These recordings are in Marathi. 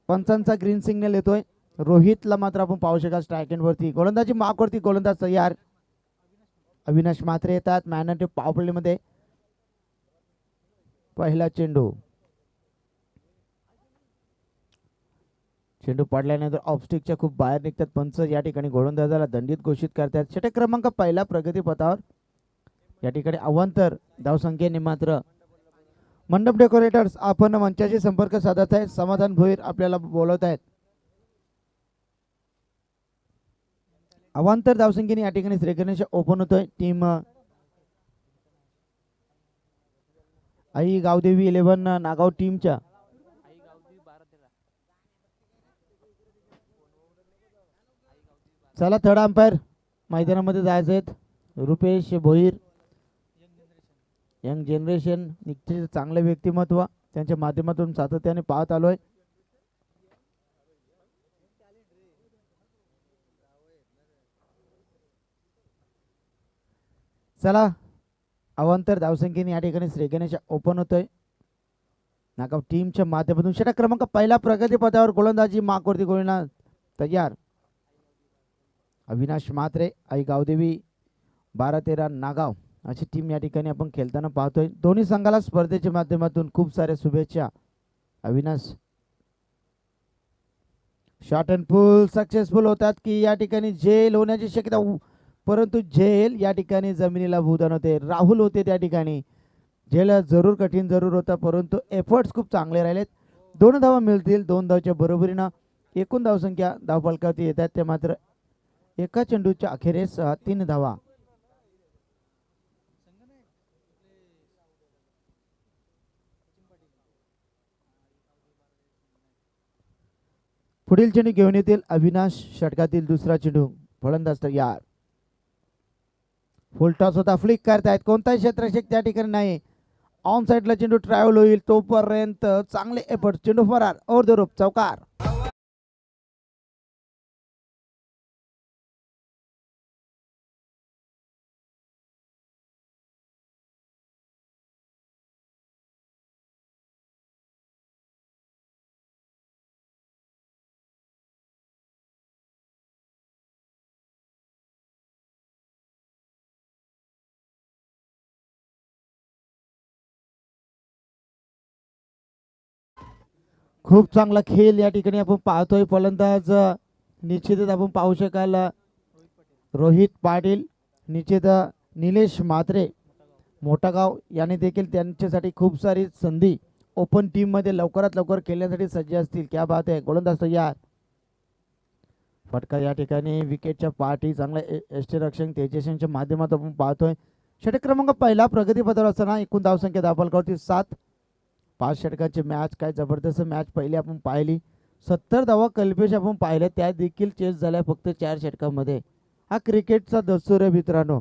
पंचांचा ग्रीन सिग्नल येतोय. रोहितला मात्र आपण पाहू शकाल स्ट्राईक एंड वरती गोलंदाजी मार्क वरती गोलंदाज तयार. अविनाश म्हात्रे येतात मॅन अँड पॉवर प्ले मध्ये. पहिला चेंडू पडल्यानंतर ऑफस्टिकच्या खूप बाहेर निघतात. पंच या ठिकाणी गोलंदाजाला दंडित घोषित करतात. षटक क्रमांक पहिला प्रगती पथावर या ठिकाणी अवांतर धावसंख्येने मात्र मंडप डेकोरेटर्स आपण मंचाशी संपर्क साधत आहेत. समाधान भोईर आपल्याला बोलवत आहेत. अवांतर धावसंख्येने या ठिकाणी श्रीगणेश ओपन होतोय. टीम आई गावदेवी 11 नागाव टीमच्या चला थर्ड अंपायर मैदानामध्ये जायचे आहेत. रुपेश भोईर यंग जनरेशन निश्चित चांगले व्यक्तिमत्व त्यांच्या माध्यमातून सातत्याने पाहत आलोय. चला अवांतर धावसंख्येने या ठिकाणी श्रीगणेश ओपन होतोय. नागाव टीमच्या माध्यमातून षटक क्रमांक पहिला प्रगती पथावर गोलंदाजी मार्कवरती गोलंदाज तयार. अविनाश म्हात्रे आई गावदेवी 12-13 नागाव अशी टीम या ठिकाणी आपण खेळताना पाहतोय. दोन्ही संघाला स्पर्धेच्या माध्यमातून खूप साऱ्या शुभेच्छा. Avinash shot and pull successful होतात की या ठिकाणी झेल होण्याची शक्यता परंतु झेल या ठिकाणी जमिनीला भूदान होते. राहुल होते त्या ठिकाणी. झेल जरूर कठीण जरूर होता परंतु एफर्ट्स खूप चांगले राहिलेत. 2 धावा मिळतील. 2 धावच्या बरोबरीनं एकूण धावसंख्या धावफलकावरती येतात ते मात्र एका चेंडूच्या अखेरीस 3 धावा. पुढील चेंडू घेऊन येतील अविनाश. षटकातील दुसरा चेंडू फलंदाज तयार. फुल टॉस होता. फ्लिक करतायत. कोणताही क्षेत्ररक्षक त्या ठिकाणी नाही. ऑन साइडला चेंडू ट्रॅव्हल होईल तोपर्यंत चांगले एफर्ट. चेंडू फरार ओव्हर द रोप चौकार. खूप चांगला खेळ या ठिकाणी आपण पाहतोय. फलंदाज निश्चितच आपण पाहू शकाल रोहित पाटील. निश्चित निलेश म्हात्रे मोठागाव याने देखील त्यांच्यासाठी खूप सारी संधी ओपन टीम मध्ये लवकरात लवकर खेळण्यासाठी सज्ज असतील. क्या बात आहे. गोलंदाज तयार. फटका या ठिकाणी विकेटच्या पाठी चांगला यष्टीरक्षक तेजस्वीच्या माध्यमातून आपण पाहतोय. षटक क्रमांक पहिला प्रगती पथावर असताना एकूण धावसंख्या धावफलकावरती 7. 5 षटकांची मॅच. काय जबरदस्त मॅच पहिली आपण पाहिली. 70 धावा कल्पेश आपण पाहिल्या त्या देखील चेस झाल्या फक्त 4 षटकांमध्ये. हा क्रिकेटचा दस्तूर आहे मित्रांनो.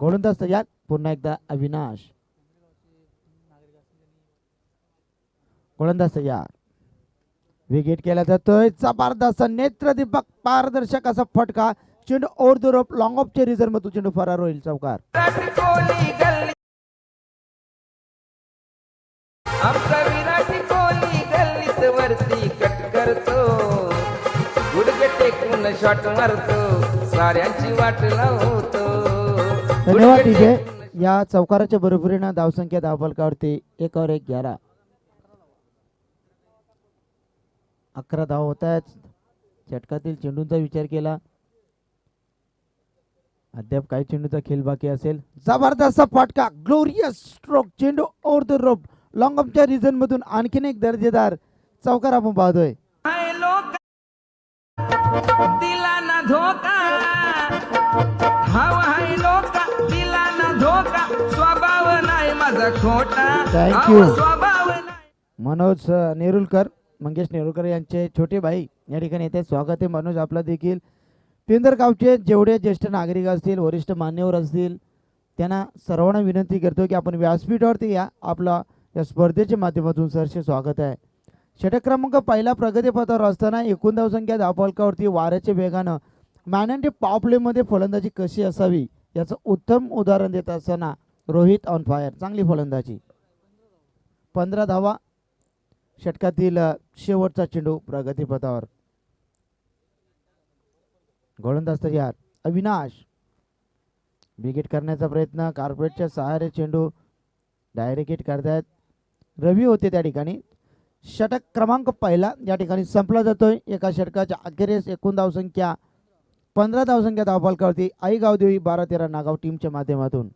गोलंदाज तयार. पुन्हा एकदा अविनाश. गोलंदाज तयार. विकेट केला जातोय. जबरदस्त नेत्रदीपक पारदर्शक असा फटका. चेंडू ओव्हर द रोप लॉंग ऑफच्या रिझर्व मधून चेंडू फरार होईल चौकार. आमचा विराट कोहली गल्लीत वरती कट करतो. गुडघे टेकून शॉट मारतो. साऱ्यांची वाट लावतो. धन्यवाद डीजे. या चौकाराच्या बरोबरीनं धावसंख्या धावफलकावरती 1/11. 11 धाव होत आहेत. षटकातील चेंडूंचा विचार केला अद्याप काही चेंडूचा खेळ बाकी असेल. जबरदस्त फटका. Glorious stroke. चेंडू ओव्हर द रोप लॉंग ऑफच्या रिझन मधून आणखीन एक दर्जेदार चौकार आपण पाहतोय. दिला ना धोका. हवा हाय लोका दिला ना धोका. स्वभाव नाही माझा खोटा. थँक्यू स्वभाव नाही. मनोज नेरुलकर मंगेश नेरुलकर यांचे छोटे भाई या ठिकाणी येते. स्वागत आहे मनोज आपला देखील. पिंदरगावचे जेवढे ज्येष्ठ नागरिक असतील वरिष्ठ मान्यवर असतील त्यांना सर्वांना विनंती करतो की आपण व्यासपीठावरती या. आपला या स्पर्धेच्या माध्यमातून सरसे स्वागत आहे. षटक क्रमांक पहिला प्रगती पथावर असताना एकूण धावसंख्या धावफलकावरती वाऱ्याच्या वेगानं मॅन अँड पॉवर प्ले मध्ये फलंदाजी कशी असावी याचं उत्तम उदाहरण देत असताना रोहित ऑन फायर. चांगली फलंदाजी. 15 धावा षटकातील शेवटचा चेंडू प्रगतीपथावर. गोलंदाज तयार. अविनाश विकेट करण्याचा प्रयत्न. कार्पेटच्या सहारे चेंडू डायरेक्ट हिट करतायत. रवी होते त्या ठिकाणी. षटक क्रमांक पहिला या ठिकाणी संपला जातोय. एका षटकाच्या अखेरीस एकूण धावसंख्या 15 धावसंख्या धावफलकावरती आई गावदेवी 12-13 नागाव टीमच्या माध्यमातून.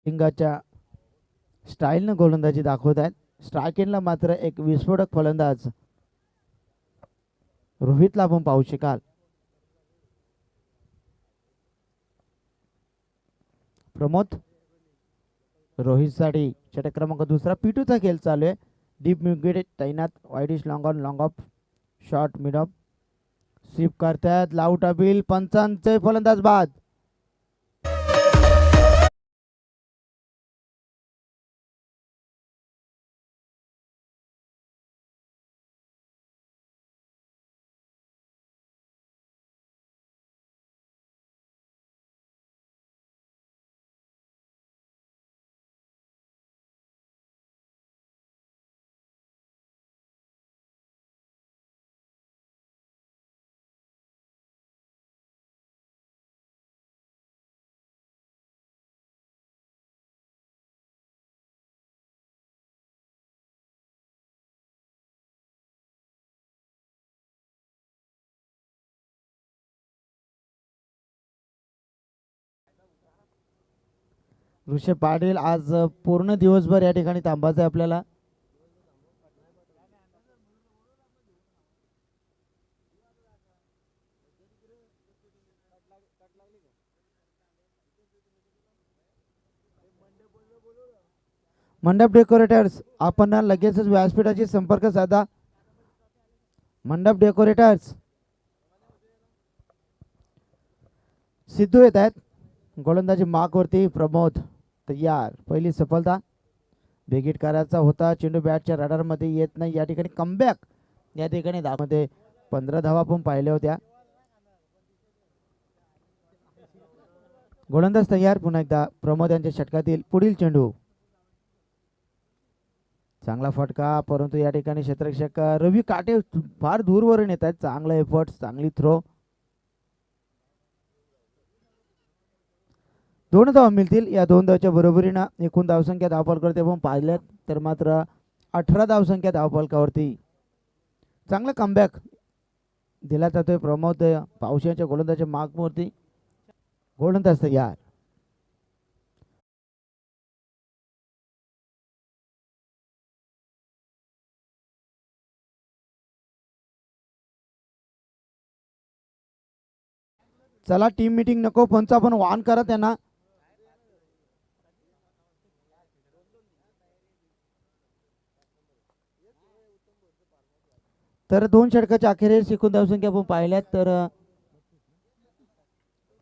सिंगाच्या स्टाईलनं गोलंदाजी दाखवत आहेत. स्ट्राईक एंडला मात्र एक विस्फोटक फलंदाज रोहितला आपण पाहू शकाल. प्रमोद रोहितसाठी षटक क्रमांक दुसरा. पिटूचा खेळ चालू आहे. डीप विकेट तैनात. Widish long on long off short mid off sweep करतायत. Loud appeal. पंचांचे फलंदाज बाद. ऋषभ पाटील आज पूर्ण दिवसभर या ठिकाणी थांबायचं आहे आपल्याला. मंडप डेकोरेटर्स आपण ना लगेचच व्यासपीठाशी संपर्क साधा. मंडप डेकोरेटर्स सिद्धू येत आहेत. गोलंदाजी मार्कवरती. प्रमोद तयार. पहिली सफलता. बेगीट करायचा होता. चेंडू बॅटच्या रडारमध्ये येत नाही. या ठिकाणी कमबॅक या ठिकाणी मध्ये 15 धावा पण पाहिल्या होत्या. गोलंदाज तयार. पुन्हा एकदा प्रमोद यांच्या षटकातील पुढील चेंडू. चांगला फटका परंतु या ठिकाणी क्षेत्ररक्षक रवी काटे फार दूरवरून येत आहेत. चांगला एफर्ट. चांगली थ्रो. 2 धावा मिळतील. या 2 धावच्या बरोबरीनं एकूण धावसंख्या धावफलकावरती आपण पाहिल्यात तर मात्र 18 धावसंख्या धावफलकावरती. चांगला कमबॅक दिला जातोय प्रमोद पावसाच्या गोलंदाजच्या मार्कवरती. गोलंदाज तयार. चला टीम मीटिंग नको. पंच आपण वान करा त्यांना. तर 2 षटकाच्या अखेरीस एकूण धावसंख्या आपण पाहिल्यात तर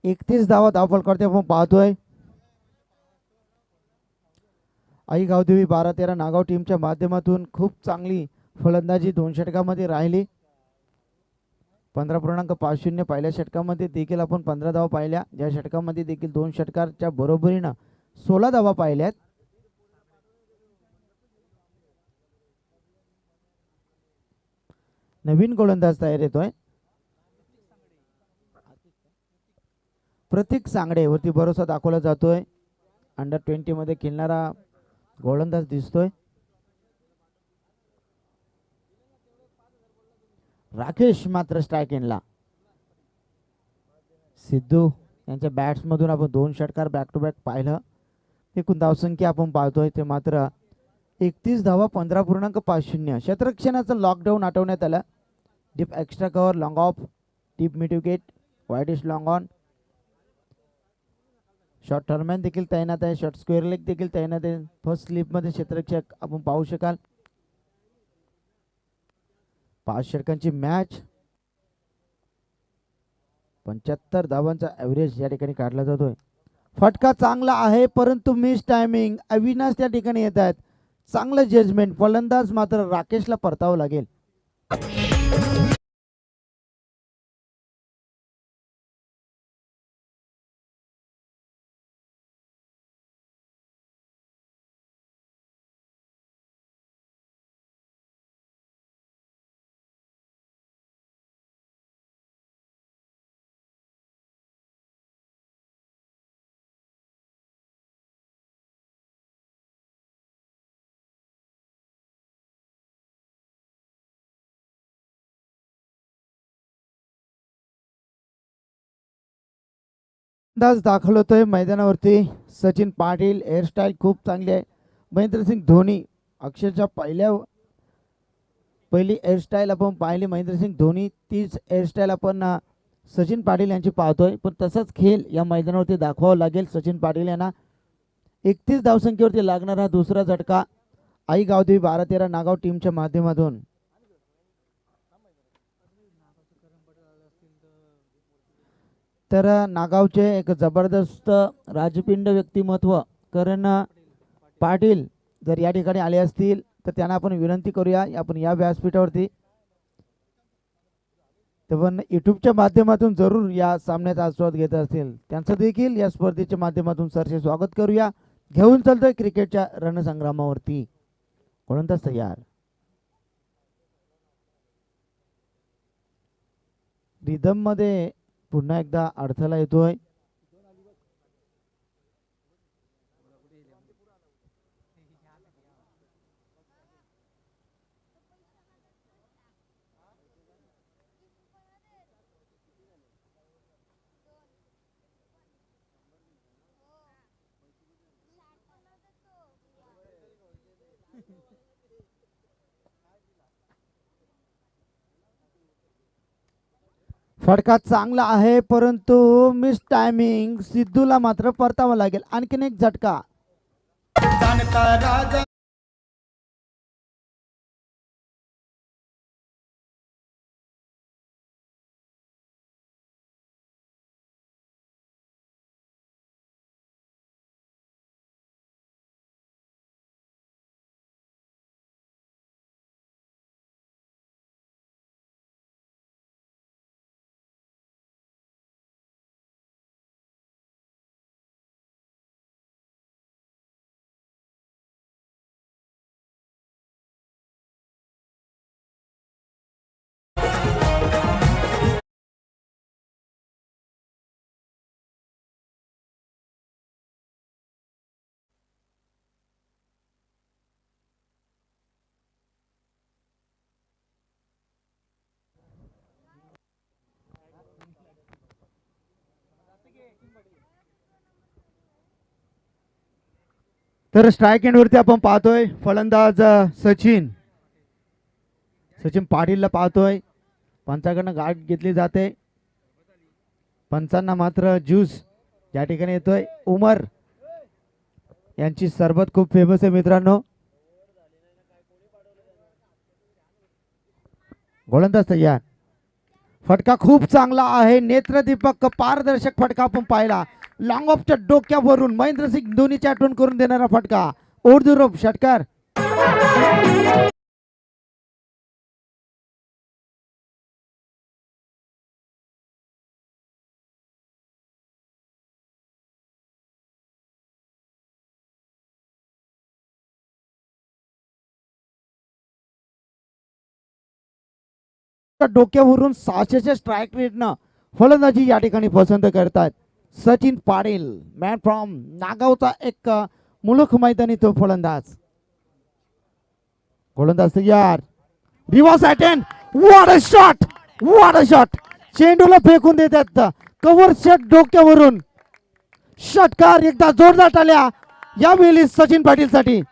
31 धावा धावफलकावरती आपण पाहतोय. आई गावदेवी 12-13 नागाव टीमच्या माध्यमातून खूप चांगली फलंदाजी 2 षटकामध्ये राहिली. 15.50 पहिल्या षटकामध्ये देखील आपण 15 धावा पाहिल्या. या षटकामध्ये देखील 2 षटकाच्या बरोबरीनं 16 धावा पाहिल्यात. नवीन गोलंदाज तयार येतोय. प्रतीक सांगडे वरती भरोसा दाखवला जातोय. अंडर 20 मध्ये खेळणारा गोलंदाज दिसतोय. राकेश मात्र स्ट्राईक एंडला. सिद्धू यांच्या बॅट्स मधून आपण 2 षटकार बॅक टू बॅक पाहिलं. एकूण धावसंख्या आपण पाहतोय ते मात्र 31 धावा 15.50. क्षेत्ररक्षणाचं लॉकडाऊन आठवण्यात आलं. Deep extra cover, long off, deep mid wicket, widish long on, short third man देखील तैनात आहे. शॉर्ट स्क्वेअर लेग देखील तैनात आहे. फर्स्ट स्लिपमध्ये क्षेत्ररक्षक आपण पाहू शकाल. 5 षटकांची मॅच, 75 धावांचा ॲव्हरेज या ठिकाणी काढला जातोय. फटका चांगला आहे परंतु मिस टायमिंग. अविनाश त्या ठिकाणी येत आहेत. चांगलं जजमेंट. फलंदाज मात्र राकेशला परतावं लागेल. अंदाज दाखल होतोय मैदानावरती. सचिन पाटील. हेअरस्टाईल खूप चांगली आहे. महेंद्रसिंग धोनी अक्षरशः पहिली हेअरस्टाईल आपण पाहिली महेंद्रसिंग धोनी, तीच हेअरस्टाईल आपण सचिन पाटील यांची पाहतोय. पण तसाच खेळ या मैदानावरती दाखवावा लागेल सचिन पाटील यांना. 31 धावसंख्येवरती लागणारा दुसरा झटका आई गावदेवी 12-13 नागाव टीमच्या माध्यमातून. तर नागावचे एक जबरदस्त राजपिंड व्यक्तिमत्व करण पाटील जर या ठिकाणी आले असतील तर त्यांना आपण विनंती करूया आपण या व्यासपीठावरती. तर पण यूट्यूबच्या माध्यमातून जरूर या सामन्याचा आस्वाद घेत असतील त्यांचं देखील या स्पर्धेच्या माध्यमातून सरसे स्वागत करूया. घेऊन चालतोय क्रिकेटच्या रणसंग्रामावरती. गोलंदाज तयार. रिदम मध्ये पुन्हा एकदा अडथळा येतोय. फटका चांगला आहे परंतु मिस टायमिंग. सिद्धूला मात्र परतावं लागेल. आणखीन एक झटका. तर स्ट्राईक एंड वरती आपण पाहतोय फलंदाज सचिन पाटीलला पाहतोय. पंचाकडनं गाठ घेतली जाते. पंचांना मात्र ज्यूस या ठिकाणी येतोय. उमर यांची सरबत खूप फेमस आहे मित्रांनो. गोलंदाज तयार. फटका खूप चांगला आहे. नेत्रदीपक पारदर्शक फटका आपण पाहिला. लॉंग ऑफच्या डोक्यावरून महेंद्रसिंग धोनीची आठवण करून देणारा फटका. उर्दुरूप षटकार. डोक्यावरून 600च्या स्ट्राईक रेटनं फलंदाजी या ठिकाणी पसंत करतात. सचिन पाटील मॅन फ्रॉम नागावचा एक मुलुख मैदानी तो फलंदाज. गोलंदाज तयार. Reverse attempt. What a shot, what a shot. चेंडूला फेकून देतात कव्हर शॉट डोक्यावरून. षटकार. एकदा जोरदार टाळ्या यावेळी सचिन पाटील साठी.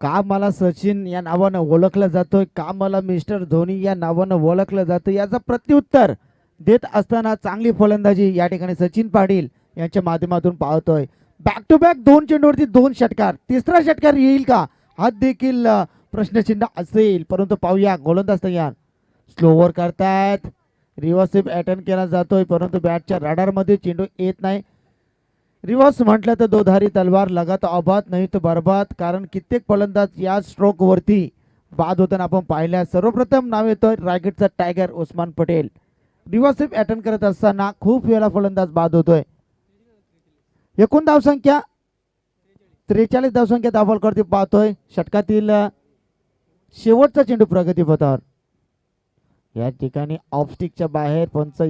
का मला सचिन या नावानं ओळखलं जातोय, का मला मिस्टर धोनी या नावानं ओळखलं जातं, याचं प्रत्युत्तर देत असताना चांगली फलंदाजी या ठिकाणी सचिन पाटील यांच्या माध्यमातून पाहतोय. बॅक टू बॅक 2 चेंडूवरती 2 षटकार. तिसरा षटकार येईल का हा देखील प्रश्नचिन्ह असेल, परंतु पाहूया. गोलंदाज तयार. स्लोवर करतायत. रिव्हर्स अटेम्प्ट केला जातोय, परंतु बॅटच्या रडारमध्ये चेंडू येत नाही. रिव्हर्स म्हटलं तर दोधारी तलवार लगात आबाद नाही तर बरबाद. कारण कित्येक फलंदाज या स्ट्रोक वरती बाद होताना आपण पाहिल्या. सर्वप्रथम नाव येतोय रायगडचा tiger Usman Patel. Reverse attempt करत असताना खूप वेळा फलंदाज बाद होतोय. एकूण धावसंख्या 43 धावसंख्या दाखल करते पाहतोय. षटकातील शेवटचा चेंडू प्रगतीपथावर. या ठिकाणी ऑफस्टिकच्या बाहेर पंच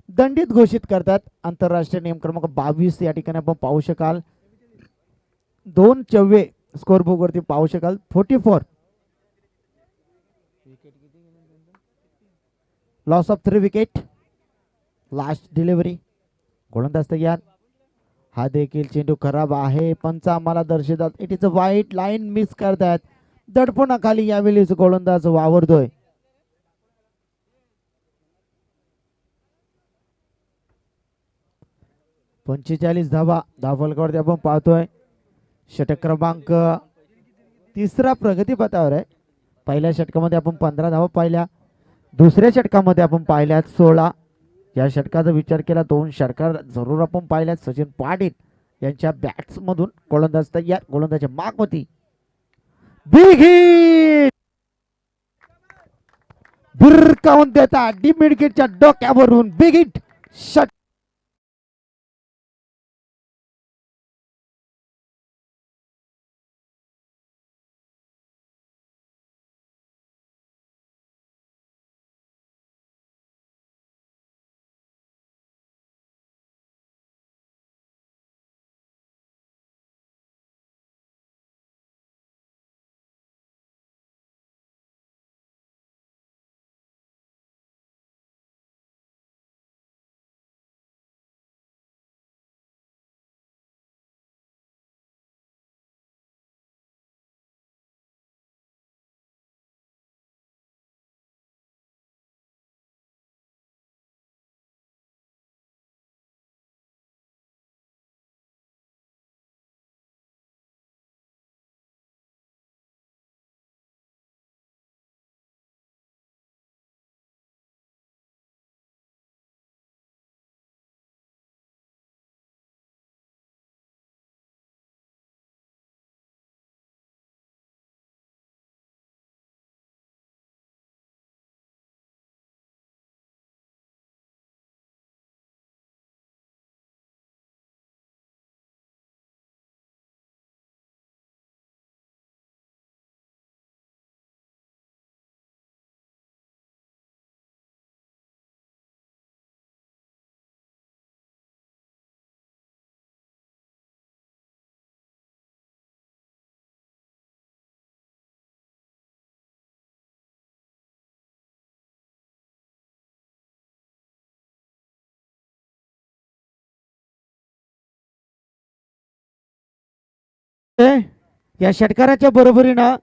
दंडित घोषित करतात. आंतरराष्ट्रीय नियम क्रमांक 22 या ठिकाणी आपण पाहू शकाल. 2 चव्वे स्कोर बुक वरती पाहू शकाल. 44. Loss of 3 wicket. Last delivery. गोलंदाज तयार. हा देखील चेंडू खराब आहे. पंच आम्हाला दर्शवतात it is a white line miss करतात. दडपणाखाली यावेळी गोलंदाज वावरतोय. पंचेचाळीस धावा धावफलकावरती आपण पाहतोय. षटक क्रमांक 3 प्रगतीपथावर आहे. पहिल्या षटकामध्ये आपण 15 धावा पाहिल्या. दुसऱ्या षटकामध्ये आपण पाहिल्यात 16. या षटकाचा विचार केला 2 षटकार जरूर आपण पाहिल्यात. सचिन पाटील यांच्या बॅट्स मधून गोलंदाज तयार. गोलंदाजच्या मागवती बिग हिट. भिरकावून देतात डीप मिड विकेटच्या डोक्यावरून बिग हिट. षट या षटकाराच्या बरोबरीनं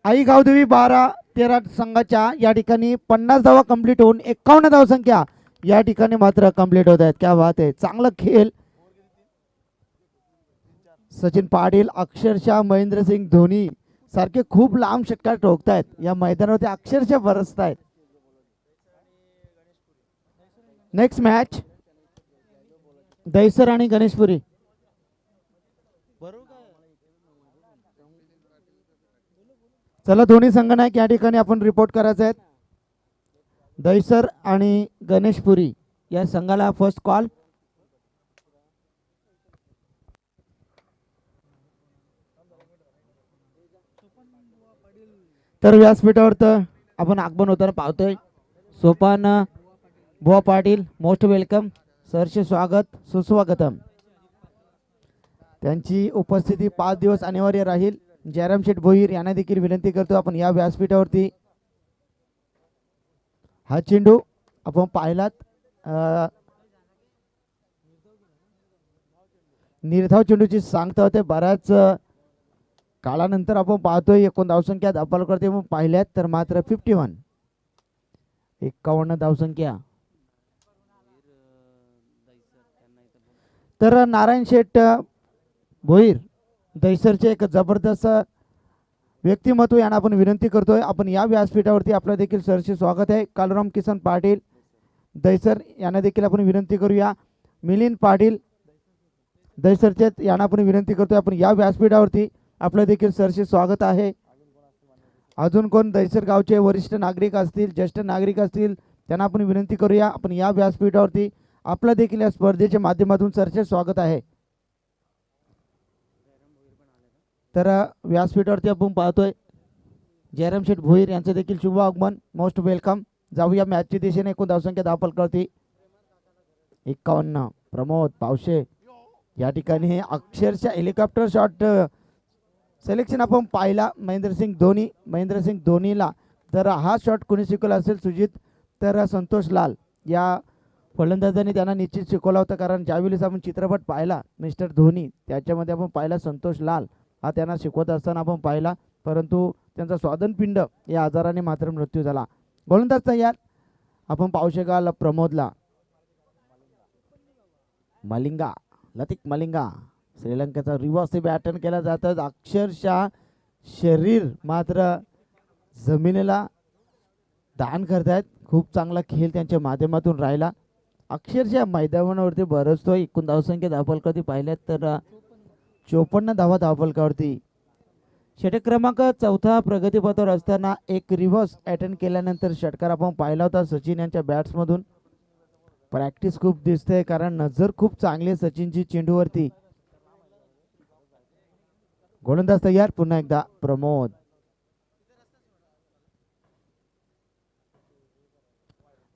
आई गावदेवी 12-13 संघाच्या या ठिकाणी 50 धावा कंप्लीट होऊन 51 धावसंख्या या ठिकाणी मात्र कंप्लीट होत आहेत. क्या बात आहे, चांगला खेळ. सचिन पाटील अक्षरशः महेंद्रसिंग धोनी सारखे खूप लांब षटकार ठोकतायत या मैदानावरती, अक्षरशः बरसतायत. नेक्स्ट मॅच दहिसर आणि गणेशपुरी. चला दोन्ही संघनायक या ठिकाणी आपण रिपोर्ट करायचे आहेत. दहिसर आणि गणेशपुरी या संघाला फर्स्ट कॉल. तर व्यासपीठावर तर आपण आगमन होताना पाहतोय. सोपान बुवा पाटील, मोस्ट वेलकम, सरचे स्वागत सुस्वागतम. त्यांची उपस्थिती 5 दिवस अनिवार्य राहील. जयराम शेठ भोईर यांना देखील विनंती करतो आपण या व्यासपीठावरती. हा चेंडू आपण पाहिलात निर्धाव चेंडूची सांगता होते. बऱ्याच काळानंतर आपण पाहतोय 51 धावसंख्या धापाल करते मग पाहिल्यात तर मात्र 51 धावसंख्या. तर नारायण शेठ भोईर दहिसरचे एक जबरदस्त व्यक्तिमत्व यांना आपण विनंती करतोय आपण या व्यासपीठावरती. आपलं देखील सरचे स्वागत आहे. कालराम किसन पाटील दहिसर यांना देखील आपण विनंती करूया. मिलिंद पाटील दहिसरचे यांना आपण विनंती करतोय आपण या व्यासपीठावरती. आपलं देखील सरचे स्वागत आहे. अजून कोण दहिसर गावचे वरिष्ठ नागरिक असतील, ज्येष्ठ नागरिक असतील त्यांना आपण विनंती करूया आपण या व्यासपीठावरती. आपलं देखील या स्पर्धेच्या माध्यमातून सरचे स्वागत आहे. तर व्यासपीठावरती आपण पाहतोय जयराम शेठ भोईर यांचं देखील शुभ आगमन, मोस्ट वेलकम. जाऊया मॅचची दिशेने. 51 धावसंख्या धाव फलकावरती 51. प्रमोद पावशे या ठिकाणी हे अक्षरशः हेलिकॉप्टर शॉट सिलेक्शन आपण पाहिला महेंद्रसिंग धोनीला. तर हा शॉट कोणी शिकवला असेल सुजित तर संतोष लाल या फलंदाजांनी त्यांना निश्चित शिकवला होता. कारण ज्यावेळेस आपण चित्रपट पाहिला मिस्टर धोनी त्याच्यामध्ये आपण पाहिला संतोष लाल हा त्यांना शिकवत असताना आपण पाहिला, परंतु त्यांचा स्वादनपिंड या आजाराने मात्र मृत्यू झाला. गोलंदाज तयार आपण पाहू शकाल प्रमोदला. लतिक मलिंगा श्रीलंकेचा रिव्हर्स बॅटन केला जातं. अक्षरशः शरीर मात्र जमिनीला दान करतायत. खूप चांगला खेळ त्यांच्या माध्यमातून राहिला. अक्षरशः मैदानावरती बरसतोय. 51 धावसंख्या धावफलकावरती पाहिल्यात तर 54 धावा धावफलकावरती. षटक क्रमांक 4 प्रगतीपथावर असताना एक रिव्हर्स अटेम्प्ट केल्यानंतर षटकार आपण पाहिला होता सचिन यांच्या बॅट्समधून. प्रॅक्टिस खूप दिसते कारण नजर खूप चांगली सचिनची चेंडूवरती. गोलंदाज तयार पुन्हा एकदा प्रमोद.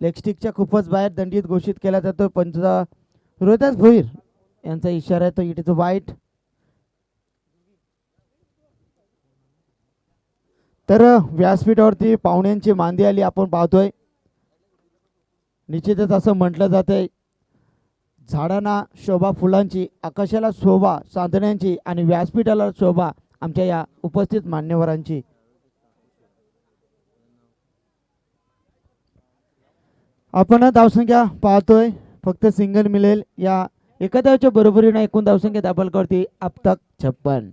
लेग स्टिकच्या खूपच बाहेर दंडित घोषित केला जातो. पंच रोहिदास भोईर यांचा इशारा आहे तो इट इज वाईट. तर व्यासपीठावरती पाहुण्यांची मांदी आली आपण पाहतोय. निश्चितच असं म्हटलं जातंय झाडांना शोभा फुलांची, आकाशाला शोभा चांदण्यांची आणि व्यासपीठाला शोभा आमच्या या उपस्थित मान्यवरांची. आपण धावसंख्या पाहतोय फक्त सिंगल मिळेल या एका धावच्या बरोबरीने. 51 धावसंख्या दाबलकरती अब तक 56.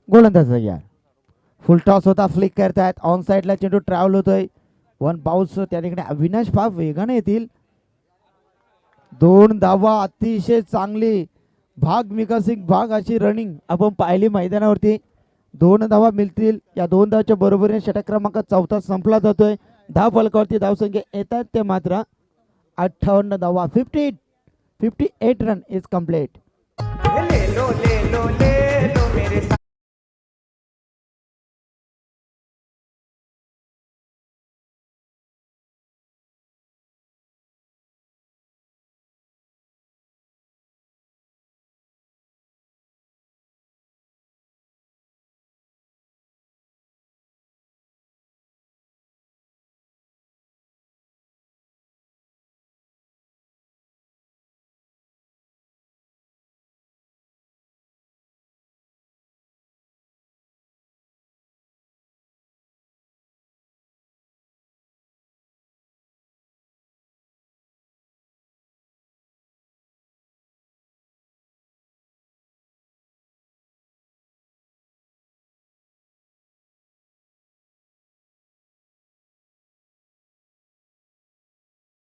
गोलंदाज तयार. फुल टॉस होता, फ्लिक करतायत. ऑन साइडला चेंडू ट्रॅव्हल होतोय. 1 बाउन्स त्या ठिकाणी. अविनाश फार वेगाने येतील. 2 धावा अतिशय चांगली भाग मिका सिंग भाग अशी रनिंग आपण पाहिली मैदानावरती. 2 धावा मिळतील. या 2 धावाच्या बरोबरीने षटक क्रमांक 4 संपला जातोय. धाव फलकावरती धावसंख्या येतात ते मात्र 58 धावा. 58 रन इज कम्प्लीट.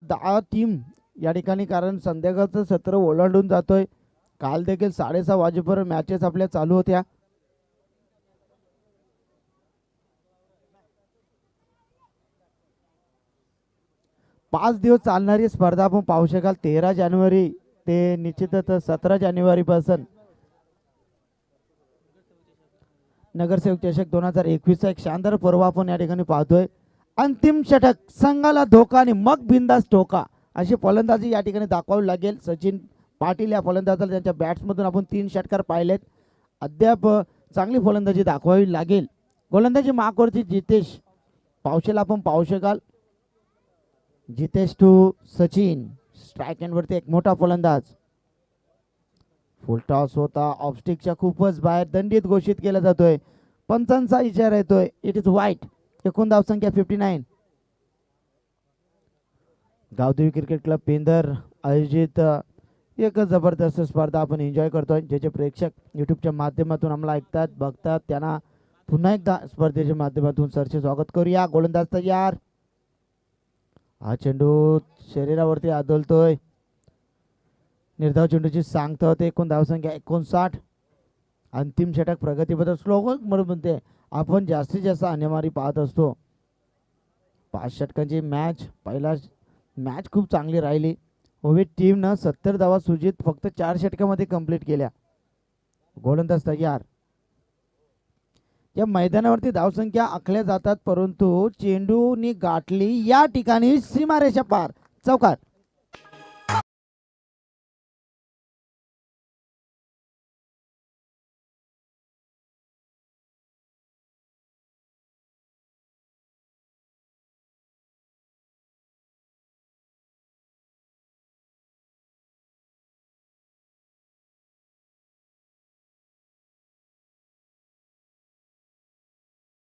10 टीम या ठिकाणी, कारण संध्याकाळचं सत्र ओलांडून जातोय. काल देखील 6:30 वाजेपर्यंत मॅचेस आपल्या चालू होत्या. पाच दिवस चालणारी स्पर्धा आपण पाहू शकाल. 13 जानेवारी ते निश्चितच 17 जानेवारी पासून नगरसेवक चषक 2021 चा एक शानदार पर्व आपण या ठिकाणी पाहतोय. अंतिम षटक, संघाला धोका आणि मग बिंदास ठोका अशी फलंदाजी या ठिकाणी दाखवावी लागेल. सचिन पाटील या फलंदाजाला त्यांच्या बॅट्समधून आपण 3 षटकार पाहिलेत. अद्याप चांगली फलंदाजी दाखवावी लागेल. गोलंदाजी मार्कवरती जितेश पावशेला आपण पाहू शकाल. जितेश टू सचिन, स्ट्राईक एंडवरती एक मोठा फलंदाज. फुल टॉस होता, ऑफस्टिकच्या खूपच बाहेर, दंडित घोषित केला जातोय. पंचांचा इशारा येतोय, इट इज वाईट. एकूण धावसंख्या 59. गावदेवी क्रिकेट क्लब पेंदर आयोजित एक जबरदस्त स्पर्धा आपण एन्जॉय करतोय. जे जे प्रेक्षक युट्यूबच्या माध्यमातून आम्हाला ऐकतात बघतात त्यांना पुन्हा एकदा स्पर्धेच्या माध्यमातून सरचे स्वागत करूया. गोलंदाज तयार. हा चेंडू शरीरावरती आदळतोय. निर्धाव चेंडूची सांगता होते. एकूण धावसंख्या 59. अंतिम षटक प्रगतीबद्दल श्लोक म्हणते आपण जास्तीत जास्त आणेमारी पाहत असतो. 5 षटकांची मॅच, पहिला मॅच खूप चांगली राहिली. ओव्हिड टीमनं 70 धावा सुजित फक्त 4 षटकामध्ये कंप्लीट केल्या. गोलंदाज तयार. या मैदानावरती धावसंख्या आखल्या जातात, परंतु चेंडूनी गाठली या ठिकाणी सीमारेषा पार, चौकार.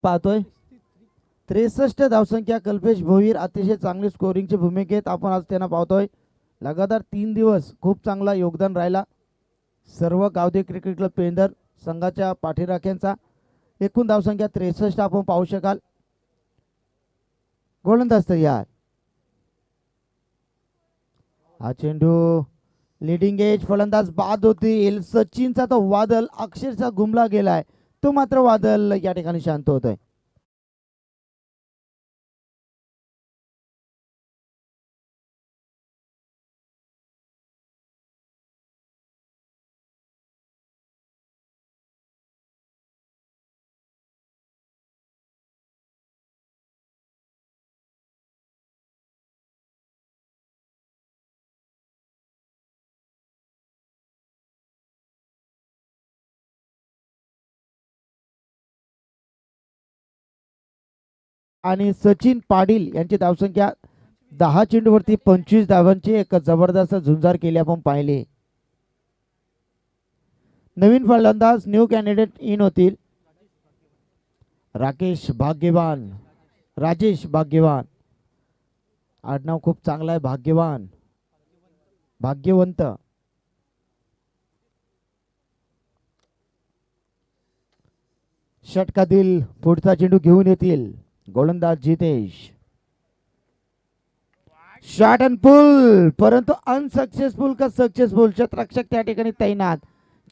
पाहतोय 63 धावसंख्या. कल्पेश भोईर अतिशय चांगली स्कोरिंगची भूमिकेत आपण आज त्यांना पाहतोय. लगातार 3 दिवस खूप चांगला योगदान राहिला सर्व गावदेवी क्रिकेट क्लब पेंदर संघाच्या पाठीराख्यांचा. एकूण धावसंख्या 63 आपण पाहू शकाल. गोलंदाज तयार. हा चेंडू लिडिंग एज, फलंदाज बाद होतील. सचिनचा तो वादळ अक्षरशः गुमला गेलाय, तो मात्र वादळ या ठिकाणी शांत होतोय. आणि सचिन पाटील यांची धावसंख्या 10 चेंडूवरती 25 धावांची एक जबरदस्त झुंजार केली आपण पाहिले. नवीन फलंदाज न्यू कॅन्डिडेट इन होतील. राजेश भाग्यवान, आडनाव खूप चांगला आहे. भाग्यवान, भाग्यवंत. षटकातील पुढचा चेंडू घेऊन येतील गोलंदाज जितेश. शॉट अँड पुल, परंतु अनसक्सेसफुल का सक्सेसफुल. क्षेत्ररक्षक त्या ठिकाणी तैनात.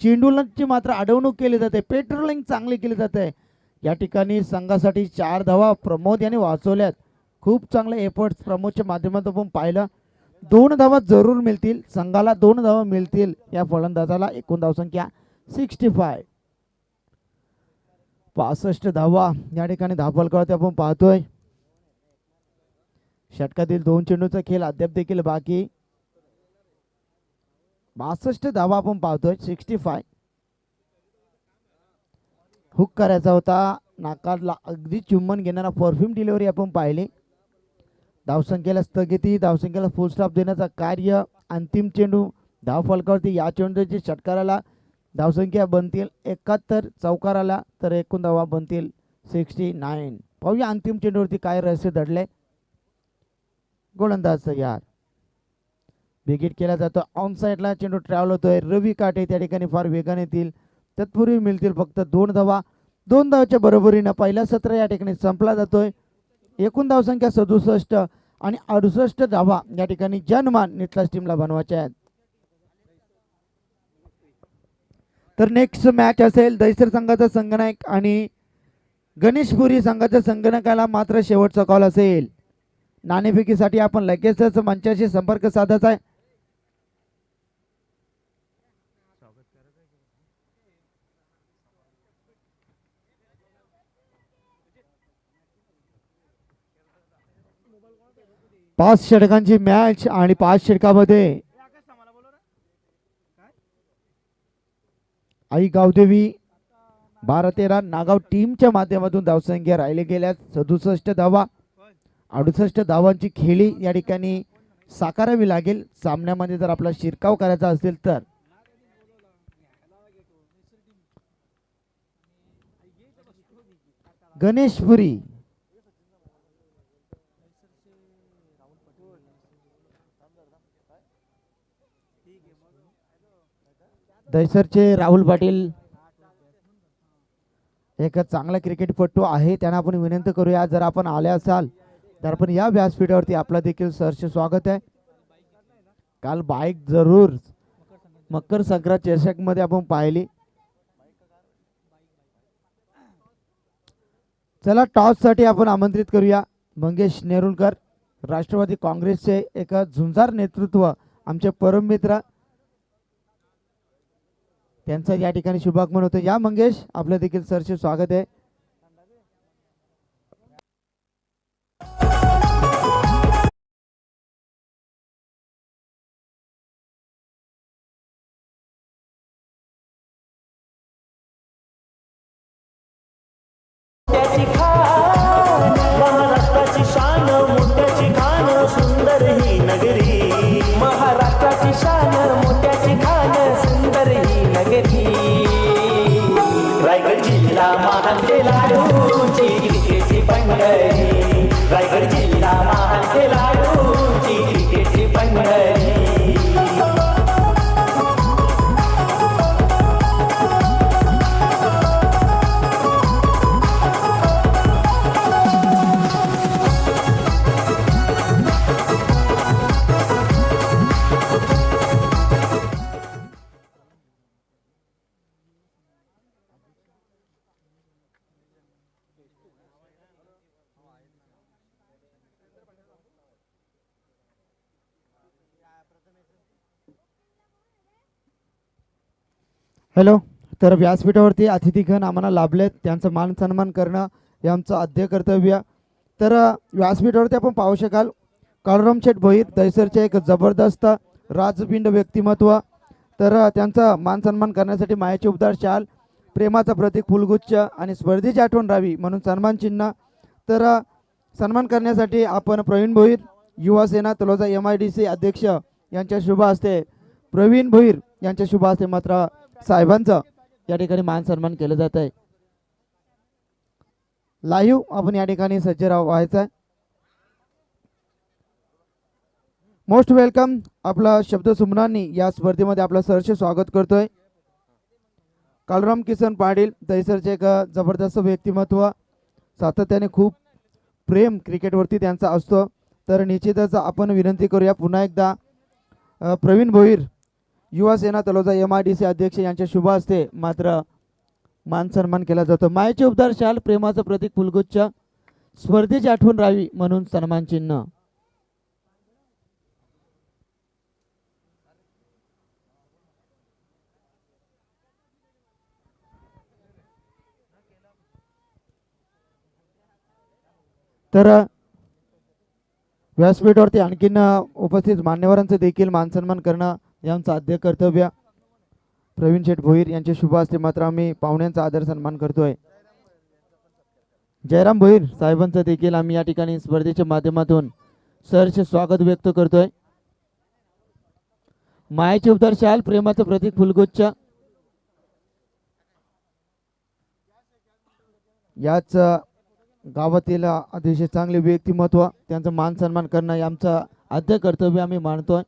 चेंडूची मात्र अडवणूक केली जाते, पेट्रोलिंग चांगली केली जाते. या ठिकाणी संघासाठी 4 धावा प्रमोद यांनी वाचवल्यात. खूप चांगले एफर्ट्स प्रमोदच्या माध्यमातून आपण पाहिलं. 2 धावा जरूर मिळतील संघाला, 2 धावा मिळतील या फलंदाजाला. एकूण धावसंख्या 65. 65 धावा या ठिकाणी धावफलकावरती आपण पाहतोय. षटकातील 2 चेंडूचा खेळ अद्याप देखील बाकी. 62 धावा आपण पाहतोय. 65. हुक करायचा होता, नाकारला. अगदी चुंबन घेणारा परफ्यूम डिलिव्हरी आपण पाहिली. धावसंख्येला स्थगिती, धावसंख्येला फुल स्टॉप देण्याचा कार्य. अंतिम चेंडू धावफलकावरती. या चेंडूची षटकाराला धावसंख्या बनतील 71, चौकाराला तर एकूण धावा बनतील 69. पाहूया अंतिम चेंडूवरती काय रहस्य दडले. गोलंदाज तयार. विकेट केला जातो. ऑन साईडला चेंडू ट्रॅव्हल होतोय. रवी काटे त्या ठिकाणी फार वेगाने येतील. तत्पूर्वी मिळतील फक्त 2 धावा. 2 धावाच्या बरोबरीनं पहिला सत्र या ठिकाणी संपला जातोय. एकूण धावसंख्या 67. आणि 68 धावा या ठिकाणी जनमान निटलास टीमला बनवायचे आहेत. तर नेक्स्ट मॅच असेल दहिसर संघाचा संगणक आणि गणेशपुरी संघाच्या संगणकाला मात्र शेवटचा कॉल असेल. नाणेफेकीसाठी आपण लगेचच मंचाशी संपर्क साधायचा आहे. पाच षटकांची मॅच आणि 5 षटकामध्ये आई गावदेवी 12-13 नागाव टीमच्या माध्यमातून धावसंख्या राहिले गेल्या 67 धावा. 68 धावांची खेळी या ठिकाणी साकारावी लागेल सामन्यामध्ये जर आपला शिरकाव करायचा असेल तर. गणेशपुरी दहिसरचे राहुल पाटील एक चांगला क्रिकेटपटू आहे. त्यांना आपण विनंती करूया जर आपण आले असाल तर आपण या व्यासपीठावरती आपला देखील सरचे स्वागत आहे. काल बाईक जरूर मकर संक्रांत चषक मध्ये आपण पाहिली. चला टॉस साठी आपण आमंत्रित करूया मंगेश नेरुलकर, राष्ट्रवादी काँग्रेसचे एक झुंजार नेतृत्व, आमचे परम मित्र, त्यांचं या ठिकाणी शुभागमन होतं. या मंगेश, आपलं देखील सरचे स्वागत आहे. महाराष्ट्राची शान मोठ्याची खान सुंदर ही नगरी. महाराष्ट्राची शान मोठ्याची खान सुंदर ही नगरी. रायगड जिल्हा महान खेळाडूची क्रिकेटची पंढरी. रायगड जिल्हा महान खेळाडूची क्रिकेटची पंढरी. हॅलो. तर व्यासपीठावरती अतिथीगण आम्हाला लाभलेत, त्यांचं मान सन्मान करणं हे आमचं आद्य कर्तव्य. तर व्यासपीठावरती आपण पाहू शकाल काळूराम शेठ भोईर, दहिसरचे एक जबरदस्त राजपिंड व्यक्तिमत्व. तर त्यांचा मान सन्मान करण्यासाठी मायाचे उबदार शाल, प्रेमाचा प्रतीक फुलगुच्छ आणि स्पर्धेची आठवण राहावी म्हणून सन्मान चिन्ह. तर सन्मान करण्यासाठी आपण प्रवीण भोईर, युवा सेना तलोजा MIDC अध्यक्ष यांच्या शुभ हस्ते, प्रवीण भोईर यांच्या शुभ हस्ते मात्र साहेबांचं या ठिकाणी मान सन्मान केलं जात आहे. लाईव्ह आपण या ठिकाणी सज्ज व्हायचं आहे. Most welcome. आपला शब्द सुमनांनी या स्पर्धेमध्ये आपलं सहर्ष स्वागत करतोय. कालराम किसन पाटील, दहिसरचे एक जबरदस्त व्यक्तिमत्व, सातत्याने खूप प्रेम क्रिकेटवरती त्यांचा असतो. तर निश्चितच आपण विनंती करूया पुन्हा एकदा प्रवीण भोईर, युवा सेना तलोजा MIDC अध्यक्ष यांच्या शुभ हस्ते मात्र मान सन्मान केला जातो. मायेचे उबदार शाल, प्रेमाचं प्रतीक फुलगुच्छ, स्पर्धेची आठवण राहावी म्हणून सन्मान चिन्ह. तर व्यासपीठावरती आणखीन उपस्थित मान्यवरांचं देखील मान सन्मान करणं यांचं आद्य कर्तव्य. प्रवीण शेठ भोईर यांचे शुभ हस्ते मात्र आम्ही पाहुण्यांचा आदर सन्मान करतोय. जयराम भोईर साहेबांचं देखील आम्ही या ठिकाणी स्पर्धेच्या माध्यमातून सहर्ष स्वागत व्यक्त करतोय. मायाचे उबदार शाल, प्रेमाचं प्रतीक फुलगुच्छ, याच गावातील अतिशय चांगले व्यक्तिमत्व, त्यांचं मान सन्मान करणं हे आमचं आद्य कर्तव्य आम्ही मानतोय.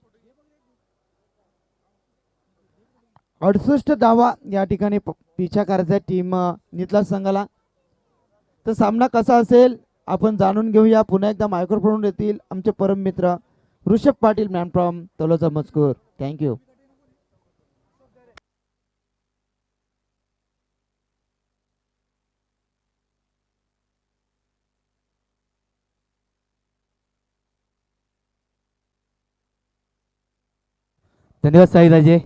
68 धावा या ठिकाणी पिछा करायचा टीम नितलास संघाला. तर सामना कसा असेल आपण जाणून घेऊया पुन्हा एकदा मायक्रोफोन येतील आमचे परम मित्र ऋषभ पाटील मॅन फ्रॉम तलोजा मजकूर. थँक्यू. धन्यवाद साईराजे.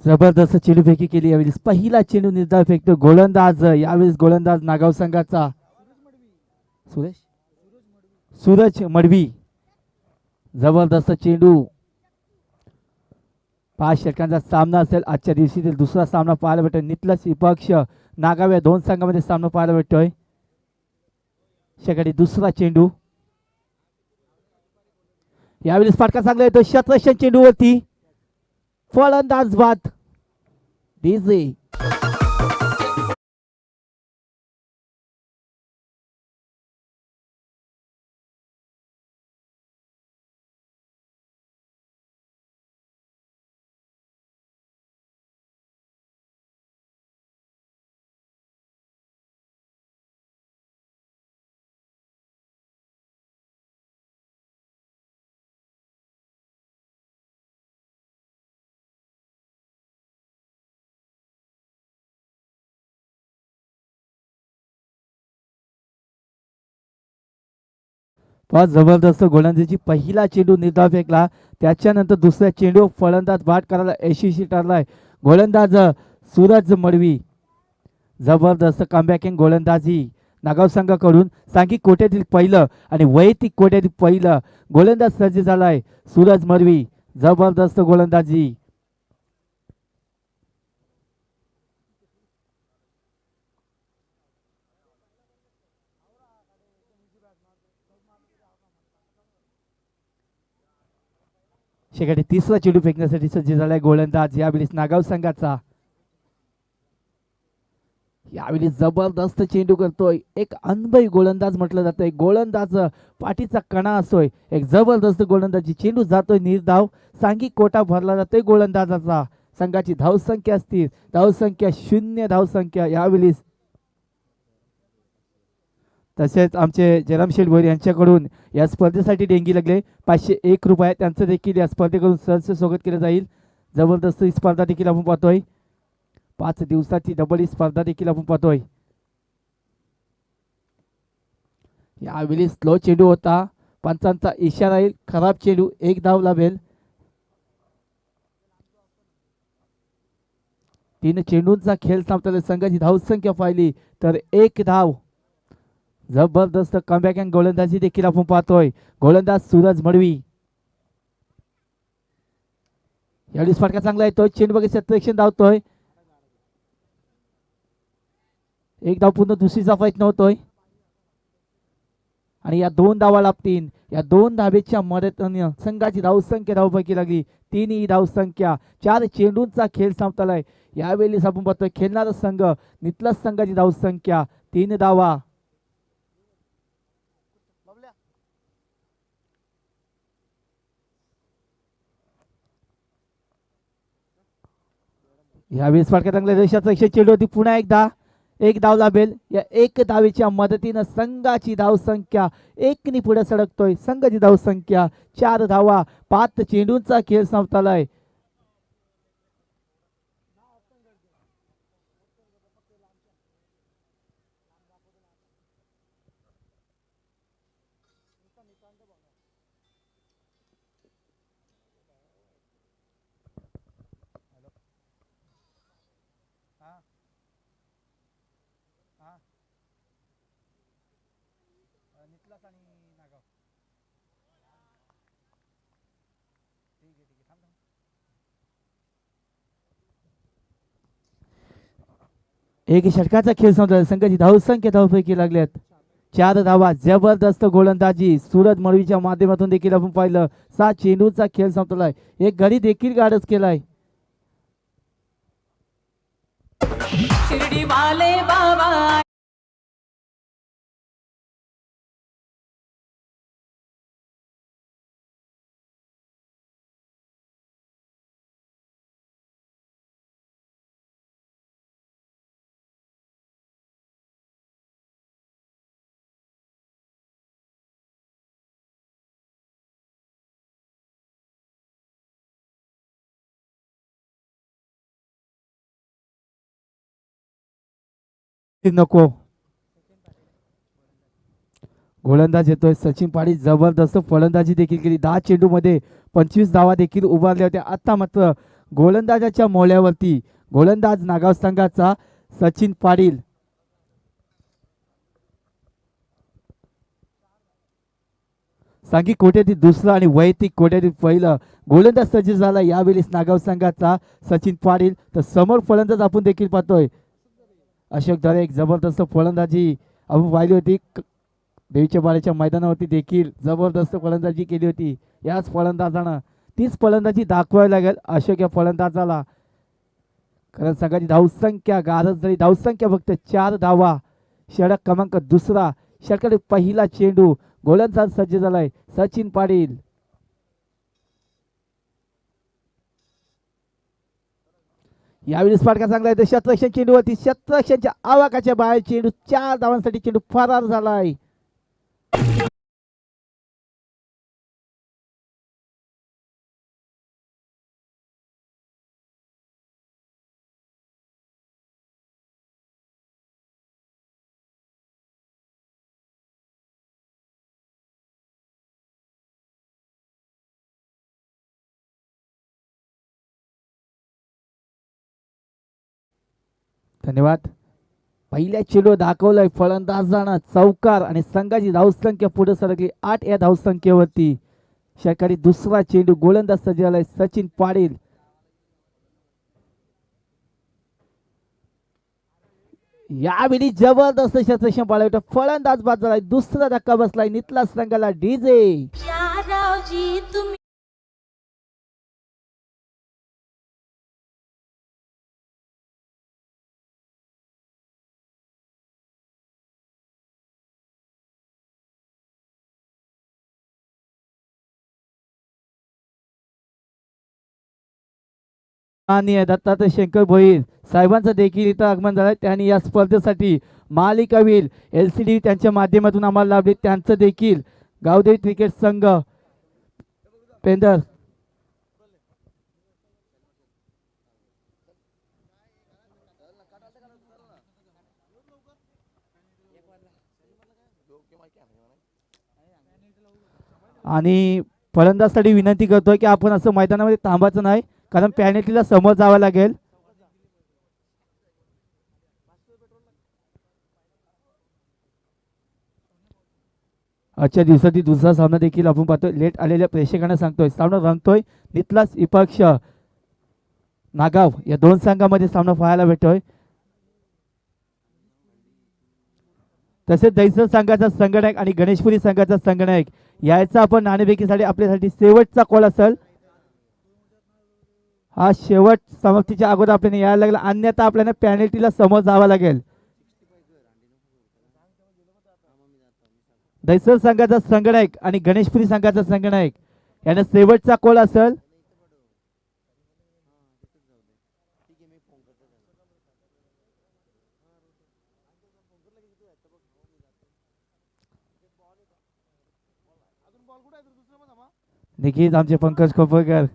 जबरदस्त चेंडूफेकी केली यावेळेस. पहिला चेंडू निर्धाव फेकतो गोलंदाज. यावेळेस गोलंदाज नागाव संघाचा सूरज मडवी. जबरदस्त चेंडू. 5 षटकांचा सामना असेल आजच्या दिवशीतील दुसरा सामना पाहायला भेटतो. नितलस विपक्ष नागाव या दोन संघामध्ये सामना पाहायला भेटतोय. शेकडे दुसरा चेंडू. यावेळेस फटका चांगला येतो शतरक्षण चेंडूवरती. फलंदाज बाद डीजे. पाच जबरदस्त गोलंदाजीची. पहिला चेंडू निर्धाव फेकला त्याच्यानंतर दुसऱ्या चेंडू फलंदाज बाद करायला यशस्वी ठरलाय गोलंदाज सूरज मडवी. जबरदस्त कमबॅकिंग गोलंदाजी नागाव संघाकडून. सांघिक कोट्यातील पहिलं आणि वैयक्तिक कोट्यातील पहिलं गोलंदाज सज्ज झालाय सूरज मडवी. जबरदस्त गोलंदाजी. शेकडे तिसरा चेंडू फेकण्यासाठी सज्ज झालाय गोलंदाज यावेळेस नागाव संघाचा. यावेळी जबरदस्त चेंडू करतोय. एक अनुभवी गोलंदाज म्हटलं जातंय. गोलंदाज पाठीचा कणा असतोय. एक जबरदस्त गोलंदाजी. चेंडू जातोय निर्धाव. सांघिक कोटा भरला जातोय गोलंदाजाचा. संघाची धावसंख्या असतील धावसंख्या 0 धावसंख्या यावेळी. तसेच आमचे जयराम शेठ भोईर यांच्याकडून या स्पर्धेसाठी देणगी लागले 501 रुपये. त्यांचं देखील या स्पर्धेकडून सहर्ष स्वागत केलं जाईल. जबरदस्त ही स्पर्धा देखील आपण पाहतोय. 5 दिवसाची डबल ही स्पर्धा देखील आपण पाहतोय. यावेळी स्लो चेंडू होता. पंचांचा इशारा येईल खराब चेंडू. 1 धाव लाभेल. 3 चेंडूंचा खेळ संपताना संघाची धावसंख्या पाहिली तर 1 धाव. जबरदस्त कमबॅक अँड गोलंदाजी देखील आपण पाहतोय. गोलंदाज सूरज मडवी. यावेळी फटका चांगला येतोय. चेंडू बघा क्षेत्ररक्षण धावतोय. 1 धाव पूर्ण दुसरीचा प्रयत्न होतोय आणि या 2 धावा लागतील. या 2 धावेच्या मदतीने संघाची धावसंख्या धावपैकी लागली 3 ही धावसंख्या. 4 चेंडूंचा खेळ संपतालाय. यावेळी आपण पाहतोय खेळणारा संघ नितलस संघाची धावसंख्या 3 धावा. यावेळी फटका चांगल्या देशाचा चेंडू होती. पुन्हा एकदा 1 धाव लाभेल. या 1 धावेच्या मदतीनं संघाची धावसंख्या 1 नी पुढे सडकतोय. संघाची धावसंख्या 4 धावा. 5 चेंडूंचा खेळ संपतालाय. एक षटकाचा खेळ संपला. संघाची धावसंख्या धावपैकी लागल्यात 4 धावा. जबरदस्त गोलंदाजी सूरज मडवीच्या माध्यमातून देखील आपण पाहिलं. 7 चेंडूचा खेळ संपलाय. एक गडी देखील गाडच केलाय. शिर्डीवाले बाबा नको. गोलंदाज येतोय सचिन पाटील, जबरदस्त फलंदाजी देखील केली. 10 चेंडू मध्ये 25 धावा देखील उभारल्या होत्या. आता मात्र गोलंदाजाच्या मोल्यावरती गोलंदाज नागाव संघाचा सचिन पाटील. सांघिक कोट्यातील दुसरा आणि वैयक्तिक कोट्यातील पहिलं गोलंदाज सज्ज झाला यावेळी नागाव संघाचा सचिन पाटील. तर समोर फलंदाज आपण देखील पाहतोय अशोक दरे. एक जबरदस्त फलंदाजी आपण पाहिली होती देवीच्या बाळेच्या मैदानावरती देखील जबरदस्त फलंदाजी केली होती. याच फलंदाजानं तीच फलंदाजी दाखवावी लागेल अशोक या फलंदाजाला. कारण संघाची धावसंख्या गारज झाली. धावसंख्या फक्त 4 धावा. षटक क्रमांक दुसरा, षटकातील पहिला चेंडू. गोलंदाज सज्ज झालाय सचिन पाटील. यावेळी स्फाटका चांगला आहे. शतरक्षण चेंडूवरती शतरक्षणच्या आवाकाच्या बाहेर चेंडू. 4 धावांसाठी चेंडू फरार झालाय. धन्यवाद. पहिल्या चेंडू दाखवलाय फलंदाजानं चौकार आणि संघाची धावसंख्या पुढे सरकली 8 या धावसंख्येवरती. षटकातील दुसरा चेंडू. गोलंदाज सज्ज झालाय सचिन पाटील. यावेळी जबरदस्त शतरक्षण पाळलं. फलंदाज बाद झालाय. दुसरा धक्का बसलाय नितला संघाला. डीजे आणि दत्तात्रय शंकर भोईर साहेबांचं देखील इथं आगमन झालं. त्यांनी या स्पर्धेसाठी महालिकावीर LCD त्यांच्या माध्यमातून आम्हाला लाभले. त्यांचं देखील गावदेवी क्रिकेट संघ पेंदर आणि फलंदाजसाठी विनंती करतोय की आपण असं मैदानामध्ये थांबायचं नाही, कारण पॅनेटीला समोर जावं लागेल. आजच्या दिवसातील दुसरा सामना देखील आपण पाहतोय. लेट आलेल्या प्रेक्षकांना सांगतोय सामना रंगतोय. नितलास विपक्ष नागाव या दोन संघामध्ये सामना पाहायला भेटतोय. तसेच दैसर संघाचा संघनायक आणि गणेशपुरी संघाचा संघनायक याचा आपण नाणेफेकीसाठी आपल्यासाठी शेवटचा कॉल असेल. हा शेवट समाप्तीच्या अगोदर आपल्याला यायला लागला, अन्यथा आपल्याला पॅनल्टीला समोर जावं लागेल. दैसर संघाचा संघनायक आणि गणेशपुरी संघाचा संघनायक यांना शेवटचा कॉल असेल. देखील आमचे पंकज खोपकर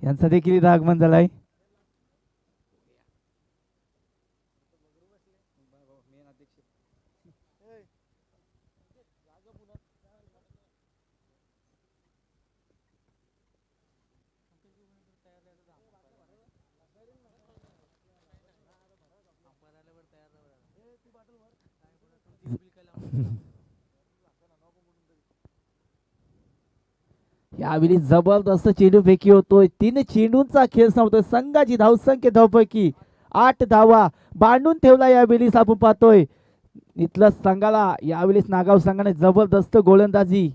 यांचा देखील इथं आगमन झालाय. यावेळी जबरदस्त चेंडू फेकी होतोय. 3 चेंडूंचा खेळ संपतोय. संघाची धावसंख्या धावपैकी 8 धावा बांधून ठेवला यावेळी आपण पाहतोय. इथलं संघाला यावेळी नागाव संघाने जबरदस्त गोलंदाजी.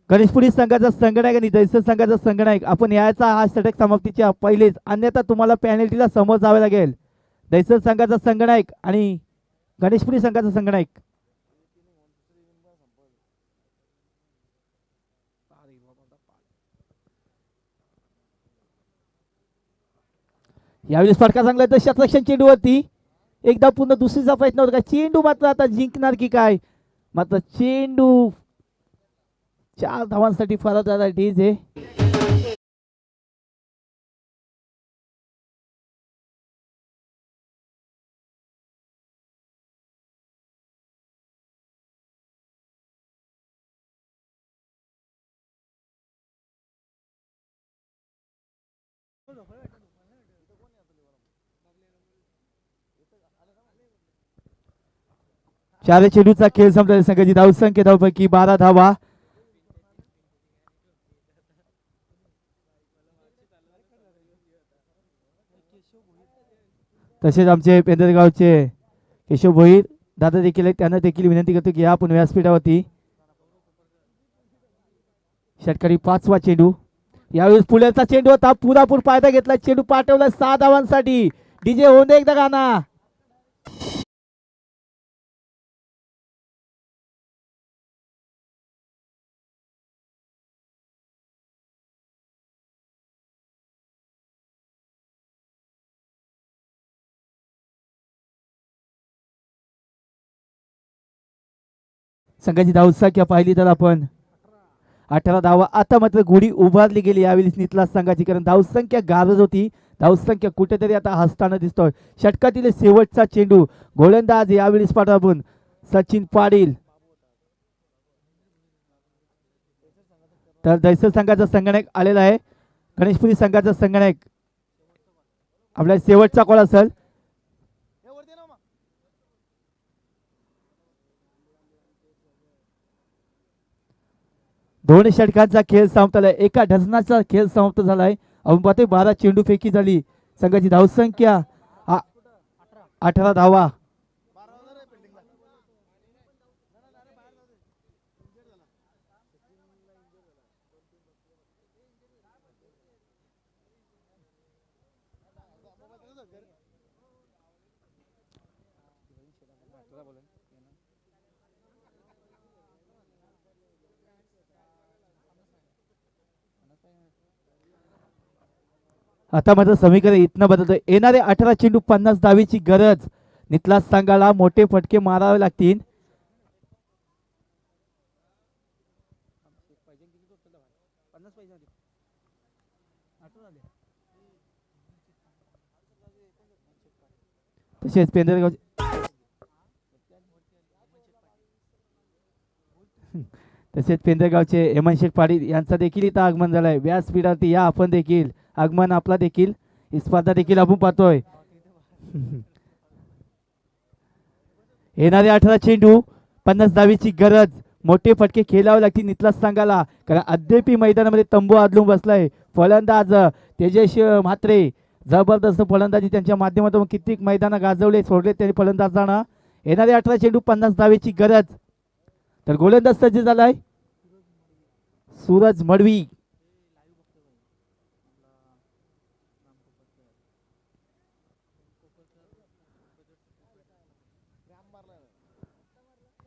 गणेशपुरी संघाचा संघनायक आणि दैसर संघाचा संघनायक आपण याचा हा षटक समाप्तीच्या पहिलेच, अन्यथा तुम्हाला पॅनल्टीला समोर जावे लागेल. दैसर संघाचा संघनायक आणि गणेशपुरी संघाचा संघनायक यावेळी फटका चांगला आहे. तर शतरक्षण चेंडूवरती एकदा पुन्हा दुसरीचा प्रयत्न होता. चेंडू मात्र आता जिंकणार की काय, मात्र चेंडू 4 धावांसाठी फरक झाला. डीजे चार चेंडूचा खेळ संपला. संघाची धावसंख्या धावपैकी 12 धावा. तसेच आमचे पेंदरगावचे केशव भोईर दादा देखील आहेत. त्यांना देखील विनंती करतो की आपण व्यासपीठावरती. षटकारी 5वा चेंडू. यावेळेस पुढचा चेंडू होता. पुरापूर फायदा घेतला. चेंडू पाठवला 6 धावांसाठी. डीजे होऊन एकदा गाणं. संघाची धावसंख्या पाहिली तर आपण 18 धावा. आता मात्र गुढी उभारली गेली यावेळी नितला संघाची, कारण धावसंख्या गारज होती. धावसंख्या कुठेतरी आता हसताना दिसतोय. षटकातील शेवटचा चेंडू. गोलंदाज यावेळी पाठवून सचिन पाटील. तर दैसर संघाचा संगणक आलेला आहे. गणेशपुरी संघाचा संगणक आपला शेवटचा कॉल असेल. दोन षटकांचा खेळ संपला. एका डझनाचा खेळ समाप्त झालाय. आपण पाहतोय 12 चेंडू फेकी झाली. संघाची धावसंख्या 18 धावा. आता मात्र समीकरण इथनं बदलतोय. येणारे 18 चेंडू 50 धावेची गरज. नितला संघाला मोठे फटके मारावे लागतील. तसेच पेंदरगाव तसेच पेंदरगावचे हेमंत शेठ पाटील यांचा देखील इथं आगमन झालंय. व्यासपीठावरती या आपण देखील. आगमन आपला देखील. ही स्पर्धा देखील आपण पाहतोय. येणारे 18 चेंडू 50 धावेची गरज. मोठे फटके खेळावे लागतील नितला संघाला, कारण अद्याप मैदानामध्ये तंबू आदलून बसलाय. फलंदाज तेजस म्हात्रे जबरदस्त फलंदाजी त्यांच्या माध्यमातून कित्येक मैदान गाजवले सोडले त्यांनी फलंदाजांना. येणारे 18 चेंडू 50 धावेची गरज. तर गोलंदाज सज्ज झालाय सूरज मडवी.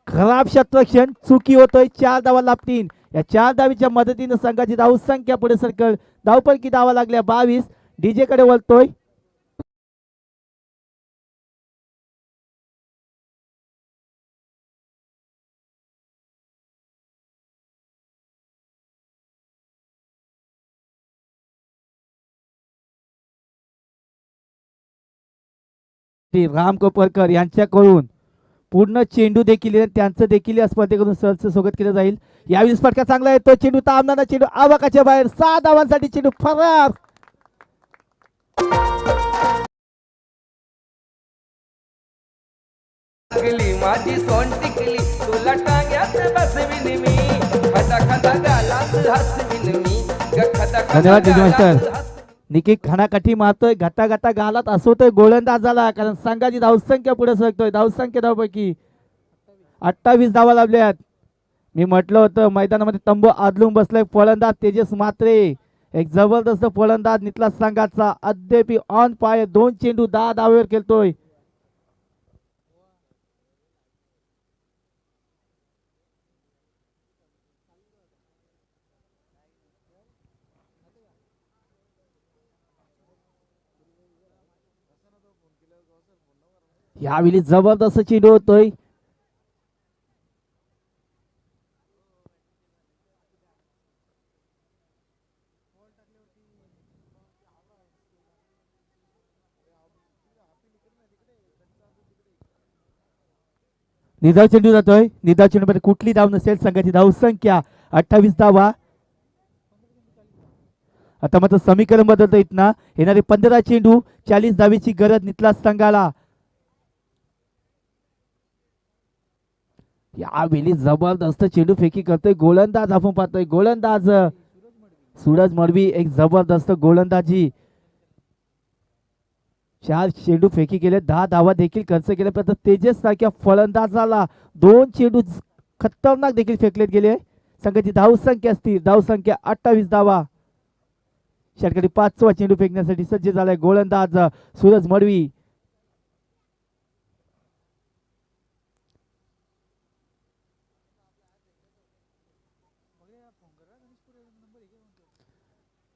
खराब क्षेत्ररक्षण चुकी होतोय. 4 धावा लागतील. या 4 धावीच्या मदतीने संघाची धावसंख्या पुढे सरकल. धावपैकी धावा लागल्या 22. डीजे कडे वळतोय. राम कोपरकर यांच्याकडून पूर्ण चेंडू देखील त्यांचं देखील या स्पर्धेकडून सहर्ष स्वागत केलं जाईल. यावेळी फटका चांगला येतो. चेंडू तामणारा चेंडू आवाकाच्या बाहेर. 6 धावांसाठी चेंडू फरार. माझी सोन टिकली तुला टांग्यात बसविन मी. खदा खदा गालात हसविन मी. खदा धन्यवाद मास्टर. निकी खानाकाठी मारतोय. घाटा घाटा गालात असवतोय गोलंदाजाला, कारण संघाची धावसंख्या पुढे सरकतोय. धावसंख्या धावपैकी 28 धावा लाभल्यात. मी म्हटलं होतं मैदानामध्ये तंबू आदलून बसलाय फलंदाज तेजस म्हात्रे. एक जबरदस्त फलंदाज नितला संघाचा. अद्याप ऑन पाय. 2 चेंडू 10 धावेवर खेळतोय. यावेळी जबरदस्त चेंडू होतोय. निधाव चेंडू जातोय. निधाव चेंडू मध्ये कुठली धाव नसेल. संघाची धावसंख्या 28 धावा. आता मात्र समीकरण बदलतं इथना. येणारे 15 चेंडू 40 धावेची गरज नितलास संघाला. यावेळी जबरदस्त चेंडू फेकी करतोय गोलंदाज. आपण पाहतोय गोलंदाज सूरज मडवी एक जबरदस्त गोलंदाजी. 4 चेंडू फेकी केले, 10 धावा देखील खर्च केल्या. परंतु तेजस सारख्या फलंदाजाला 2 चेंडू खतरनाक देखील फेकले गेले. संघाची धावसंख्या असतील धावसंख्या 28 धावा. षटकारी 5वा चेंडू फेकण्यासाठी सज्ज झालाय गोलंदाज सूरज मडवी.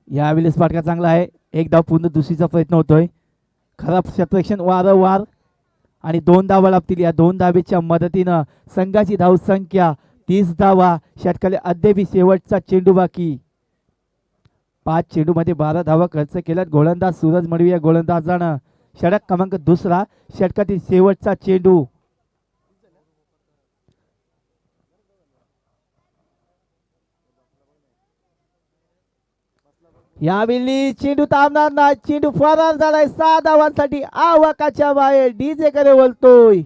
यावेळेस पाटका चांगला आहे. एक धाव पूर्ण दुसरीचा प्रयत्न होतोय. खराब क्षेत्ररक्षण वारंवार आणि 2 धावा लागतील. या 2 धावेच्या मदतीनं संघाची धावसंख्या 30 धावा. षटकाला अद्याप शेवटचा चेंडू बाकी. 5 चेंडू मध्ये 12 धावा खर्च केल्यात. गोलंदाज सूरज मडवी या गोलंदाजानं षटक क्रमांक 2 षटकातील शेवटचा चेंडू. यावेळी चेंडू थांबणार नाही. चेंडू फरार झालाय. 6 धावांसाठी आवाकाच्या बाहेर. डीजे कडे वळतोय.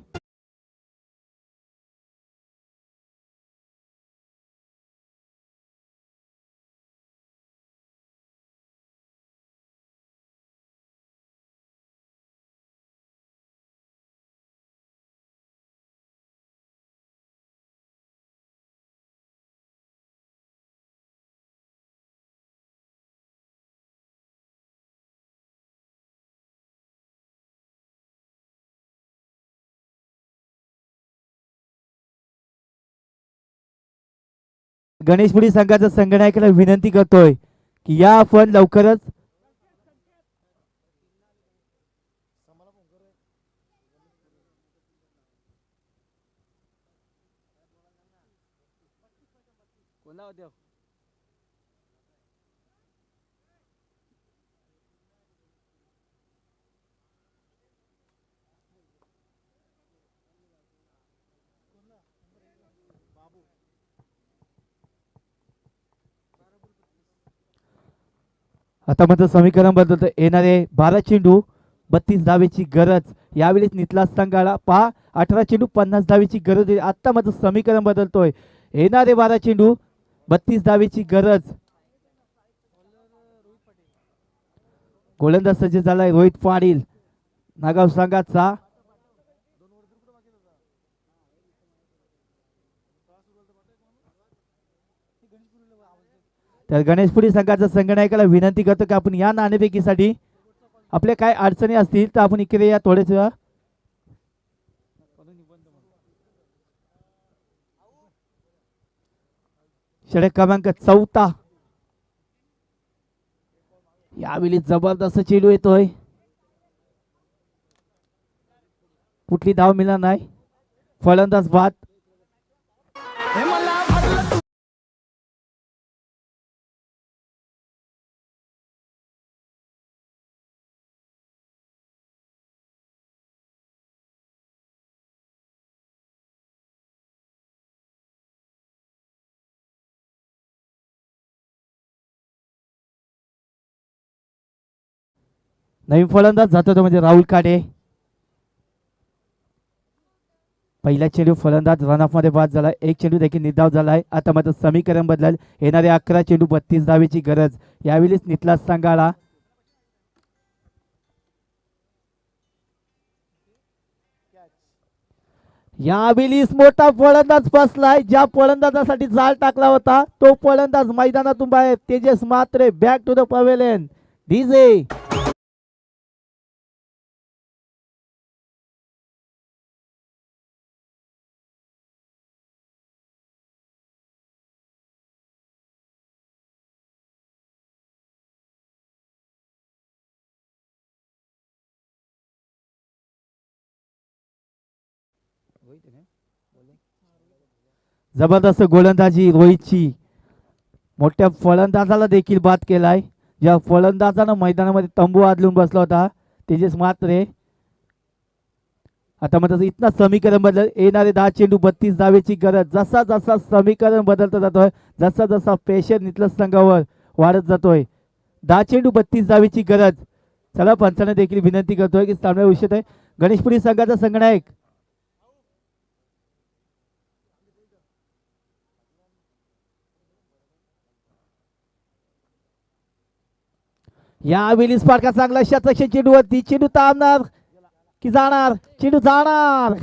गणेशपुरी संघाच्या संघनायकाला विनंती करतोय की या आपण लवकरच आता मात्र समीकरण बदलतं. येणारे 12 चेंडू 32 धावेची गरज. यावेळेस नितला संघाला 18 चेंडू 50 धावेची गरज. आता मात्र समीकरण बदलतोय. येणारे 12 चेंडू 32 धावेची गरज. गोलंदाज सज्ज झालाय रोहित पाटील नागाव संघाचा. तर गणेशपुरी संघाच्या संघनायकाला विनंती करतो की आपण या नाणेफेकीसाठी आपल्या काय अडचणी असतील तर आपण इकडे या थोडेच वेळा. षटक क्रमांक 4. यावेळी जबरदस्त चेंडू येतोय. कुठली धाव मिळणार नाही. फलंदाज बाद. नवीन फलंदाज जातो तो म्हणजे राहुल काडे. पहिला चेंडू फलंदाज रनऑफ मध्ये बाद झाला. एक चेंडू देखील निर्धाव झालाय. आता मात्र समीकरण बदलाल. येणारे 11 चेंडू 32 धावेची गरज. यावेळीच नितला संघाला यावेळीच मोठा फलंदाज फसलाय. ज्या फलंदाजासाठी जाळ टाकला होता तो फलंदाज मैदानातून बाहेर. Tejas Matre back to the pavilion. DJ जबरदस्त गोलंदाजी रोहितची. मोठ्या फलंदाजाला देखील बाद केलाय. ज्या फलंदाजानं मैदानामध्ये तंबू आदलून बसला होता तेजस मात्रे. आता मात्र इथनं समीकरण बदल. येणारे 10 चेंडू 32 धावेची गरज. जसा जसा समीकरण बदलत जातोय जसा जसा प्रेशर नितलस संघावर वाढत जातोय 10 चेंडू 32 धावेची गरज. चला पंचांना देखील विनंती करतोय की सामना उशित आहे. गणेशपुरी संघाचा संगणक यावेळी स्पार्का चांगला शतक चेंडूवरती. चेंडू थांबणार की जाणार? चेंडू जाणार.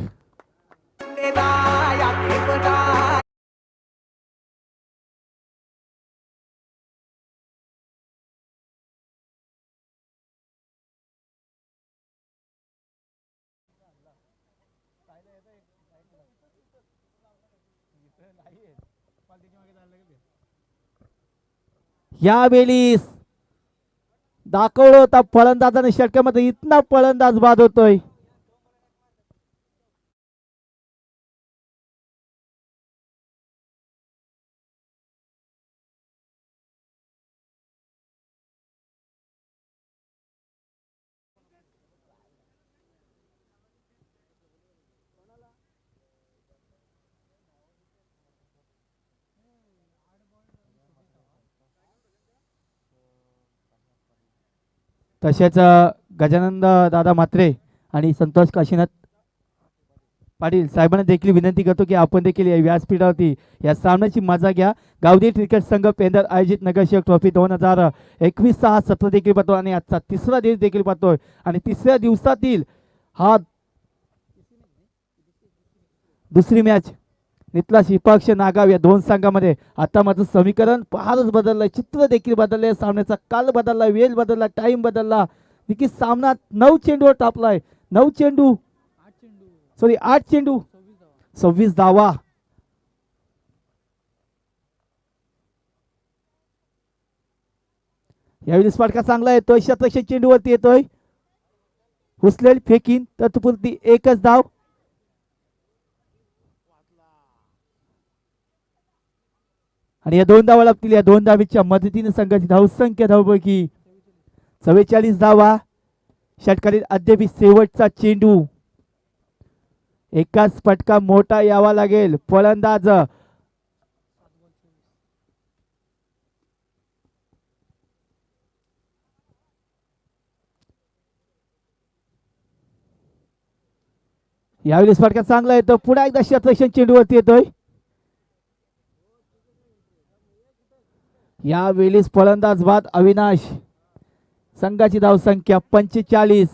यावेळी दाखवलं होता फलंदाजाने षटकामध्ये, इतना फलंदाज बाद होतोय. तसेच गजानंद दादा म्हात्रे आणि संतोष काशीनाथ पाटील साहेबांना देखील विनंती करतो की आपण देखील या व्यासपीठावरती या सामन्याची मजा घ्या. गावदेवी क्रिकेट संघ पेंदर आयोजित नगरसेवक ट्रॉफी 2021 हा सत्र देखील पाहतो आणि आजचा तिसरा दिवस देखील पाहतोय. आणि तिसऱ्या दिवसातील हा दुसरी मॅच नितला शिपाक्ष नागाव या दोन संघामध्ये. आता माझं समीकरण फारच बदललंय, चित्र देखील बदललंय, सामन्याचा काल बदलला, वेळ बदलला, टाइम बदलला. देखील सामना 9 चेंडूवर टापलाय. 8 चेंडू 26 धावा. यावेळी स्पार्का चांगला येतोय, शतक चेंडूवरती येतोय, हुसलेल फेकीन तत्पुरती एकच धाव. आणि या 2 धावा लागतील. या 2 धावीच्या मदतीने संघाची धावसंख्या धावपैकी 44 धावा. षटकालीन अद्याप शेवटचा चेंडू, एकाच फटका मोठा यावा लागेल. फलंदाज यावेळी फटका चांगला येतो, पुन्हा एकदा शतक चेंडूवरती येतोय. यावेळी फलंदाज बाद अविनाश. संघाची धावसंख्या 45.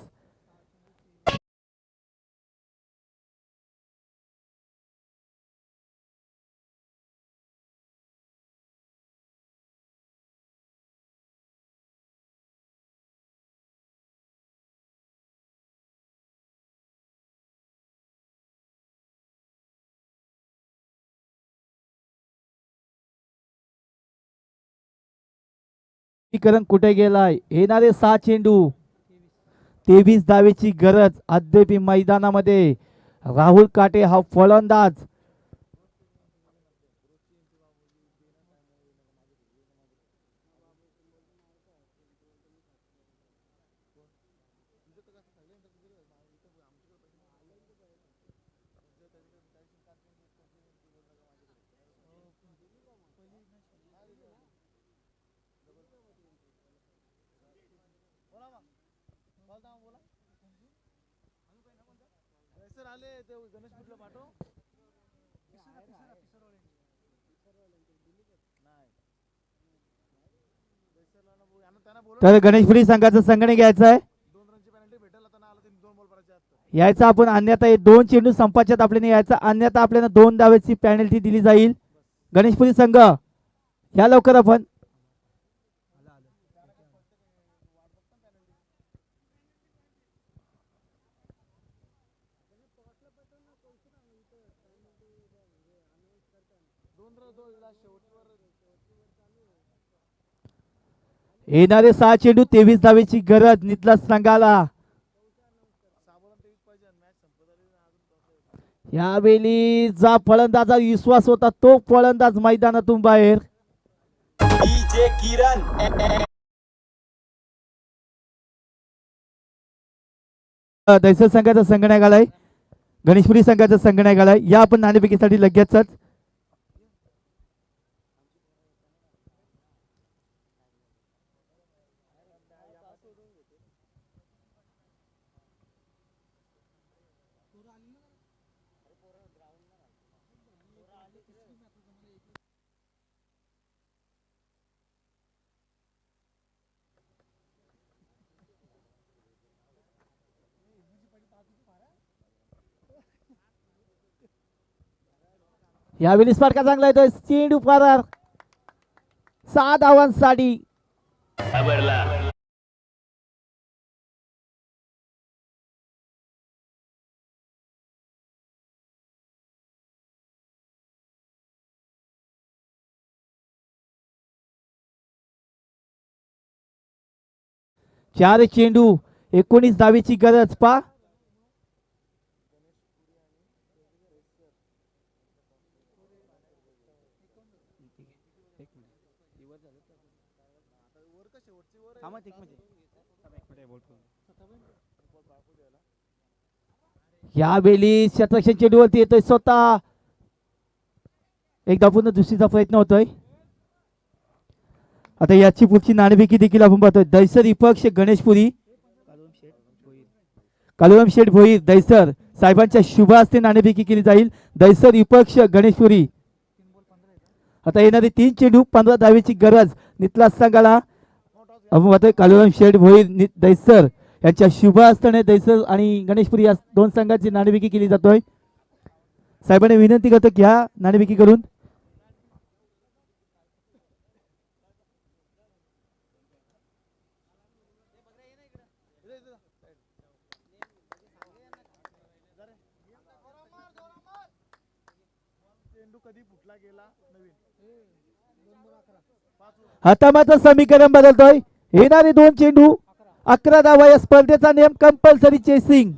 समीकरण कुठे गेलाय? येणारे 6 चेंडू 23 धावेची गरज अद्याप मैदानामध्ये. राहुल काटे हा फलंदाज. तर गणेशपुरी संघाचं संगणे घ्यायचं आहे. यायचा आपण अन्यथा 2 चेंडू संपाच्यात आपल्याला यायचा, अन्यथा आपल्याला 2 धावेची पेनल्टी दिली जाईल. गणेशपुरी संघ या लवकर आपण. येणारे 6 चेंडू 23 धावेची गरज नितला संघाला. यावेळी जा फलंदाजा विश्वास होता तो फलंदाज मैदानातून बाहेर. दैसर संघाचा संगणक आलाय, गणेशपुरी संघाचा संगणक आलाय. या आपण नाणेफेकीसाठी लगेचच. यावेळी स्पार्का चांगला येतोय, चेंडू फरार, 6 धावांसाठी. चार चेंडू 19 धावेची गरज. पा यावेळी शतरक्षण चेंडूवरती येतोय स्वतः, एकदा पुन्हा दुसरीचा प्रयत्न होतोय. आता याची पुढची नाणेफेकी देखील आपण पाहतोय. दैसर विपक्ष गणेशपुरी, कालुराम शेठ भोईर दैसर साहेबांच्या शुभ हस्ते नाणेफेकी केली जाईल. दैसर विपक्ष गणेशपुरी. आता येणारे 3 चेंडू 15 धावेची गरज नितला संघाला. आपण पाहतोय कालुराम शेठ भोईर दैसर यांच्या शुभ हस्ताने दैसर आणि गणेशपुरी या 2 संघांची नाणेफेकी केली जातोय. साहेबांनी विनंती करतो की ह्या नाणेफेकी करून. आता मात्र समीकरण बदलतोय. येणारे 2 चेंडू 11 धावा. या स्पर्धेचा नियम कंपल्सरी चेसिंग.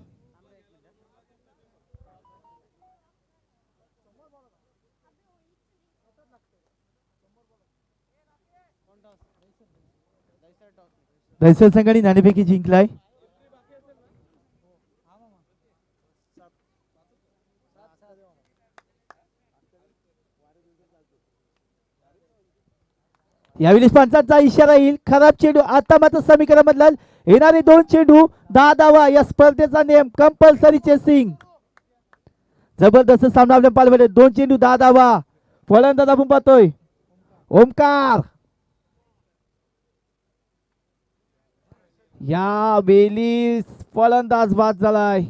दैसर संघाने नाणेफेकी जिंकलाय. यावेळी पंचांचा इशारा येईल. खराब चेंडू. आता मात्र समीकरण बदलाल. येणारे 2 चेंडू 10 धावा. या स्पर्धेचा नियम कंपल्सरी चेसिंग. जबरदस्त सामना आपल्या पालमध्ये. 2 चेंडू 10 धावा. फलंदाज आपण पाहतोय ओमकार. यावेळी फलंदाज बाद झालाय.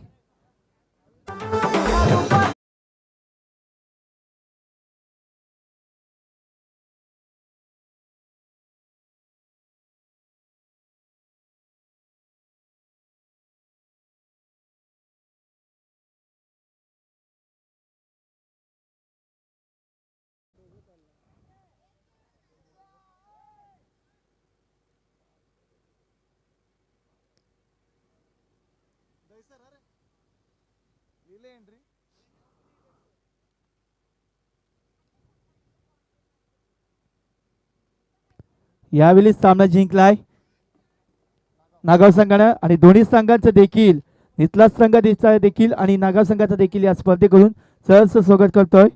यावेळी सामना जिंकलाय नागाव संघानं आणि दोन्ही संघांचं देखील नितलाज संघाचा देखील आणि नागाव संघाचा देखील या स्पर्धेकडून सहर्ष स्वागत करतोय.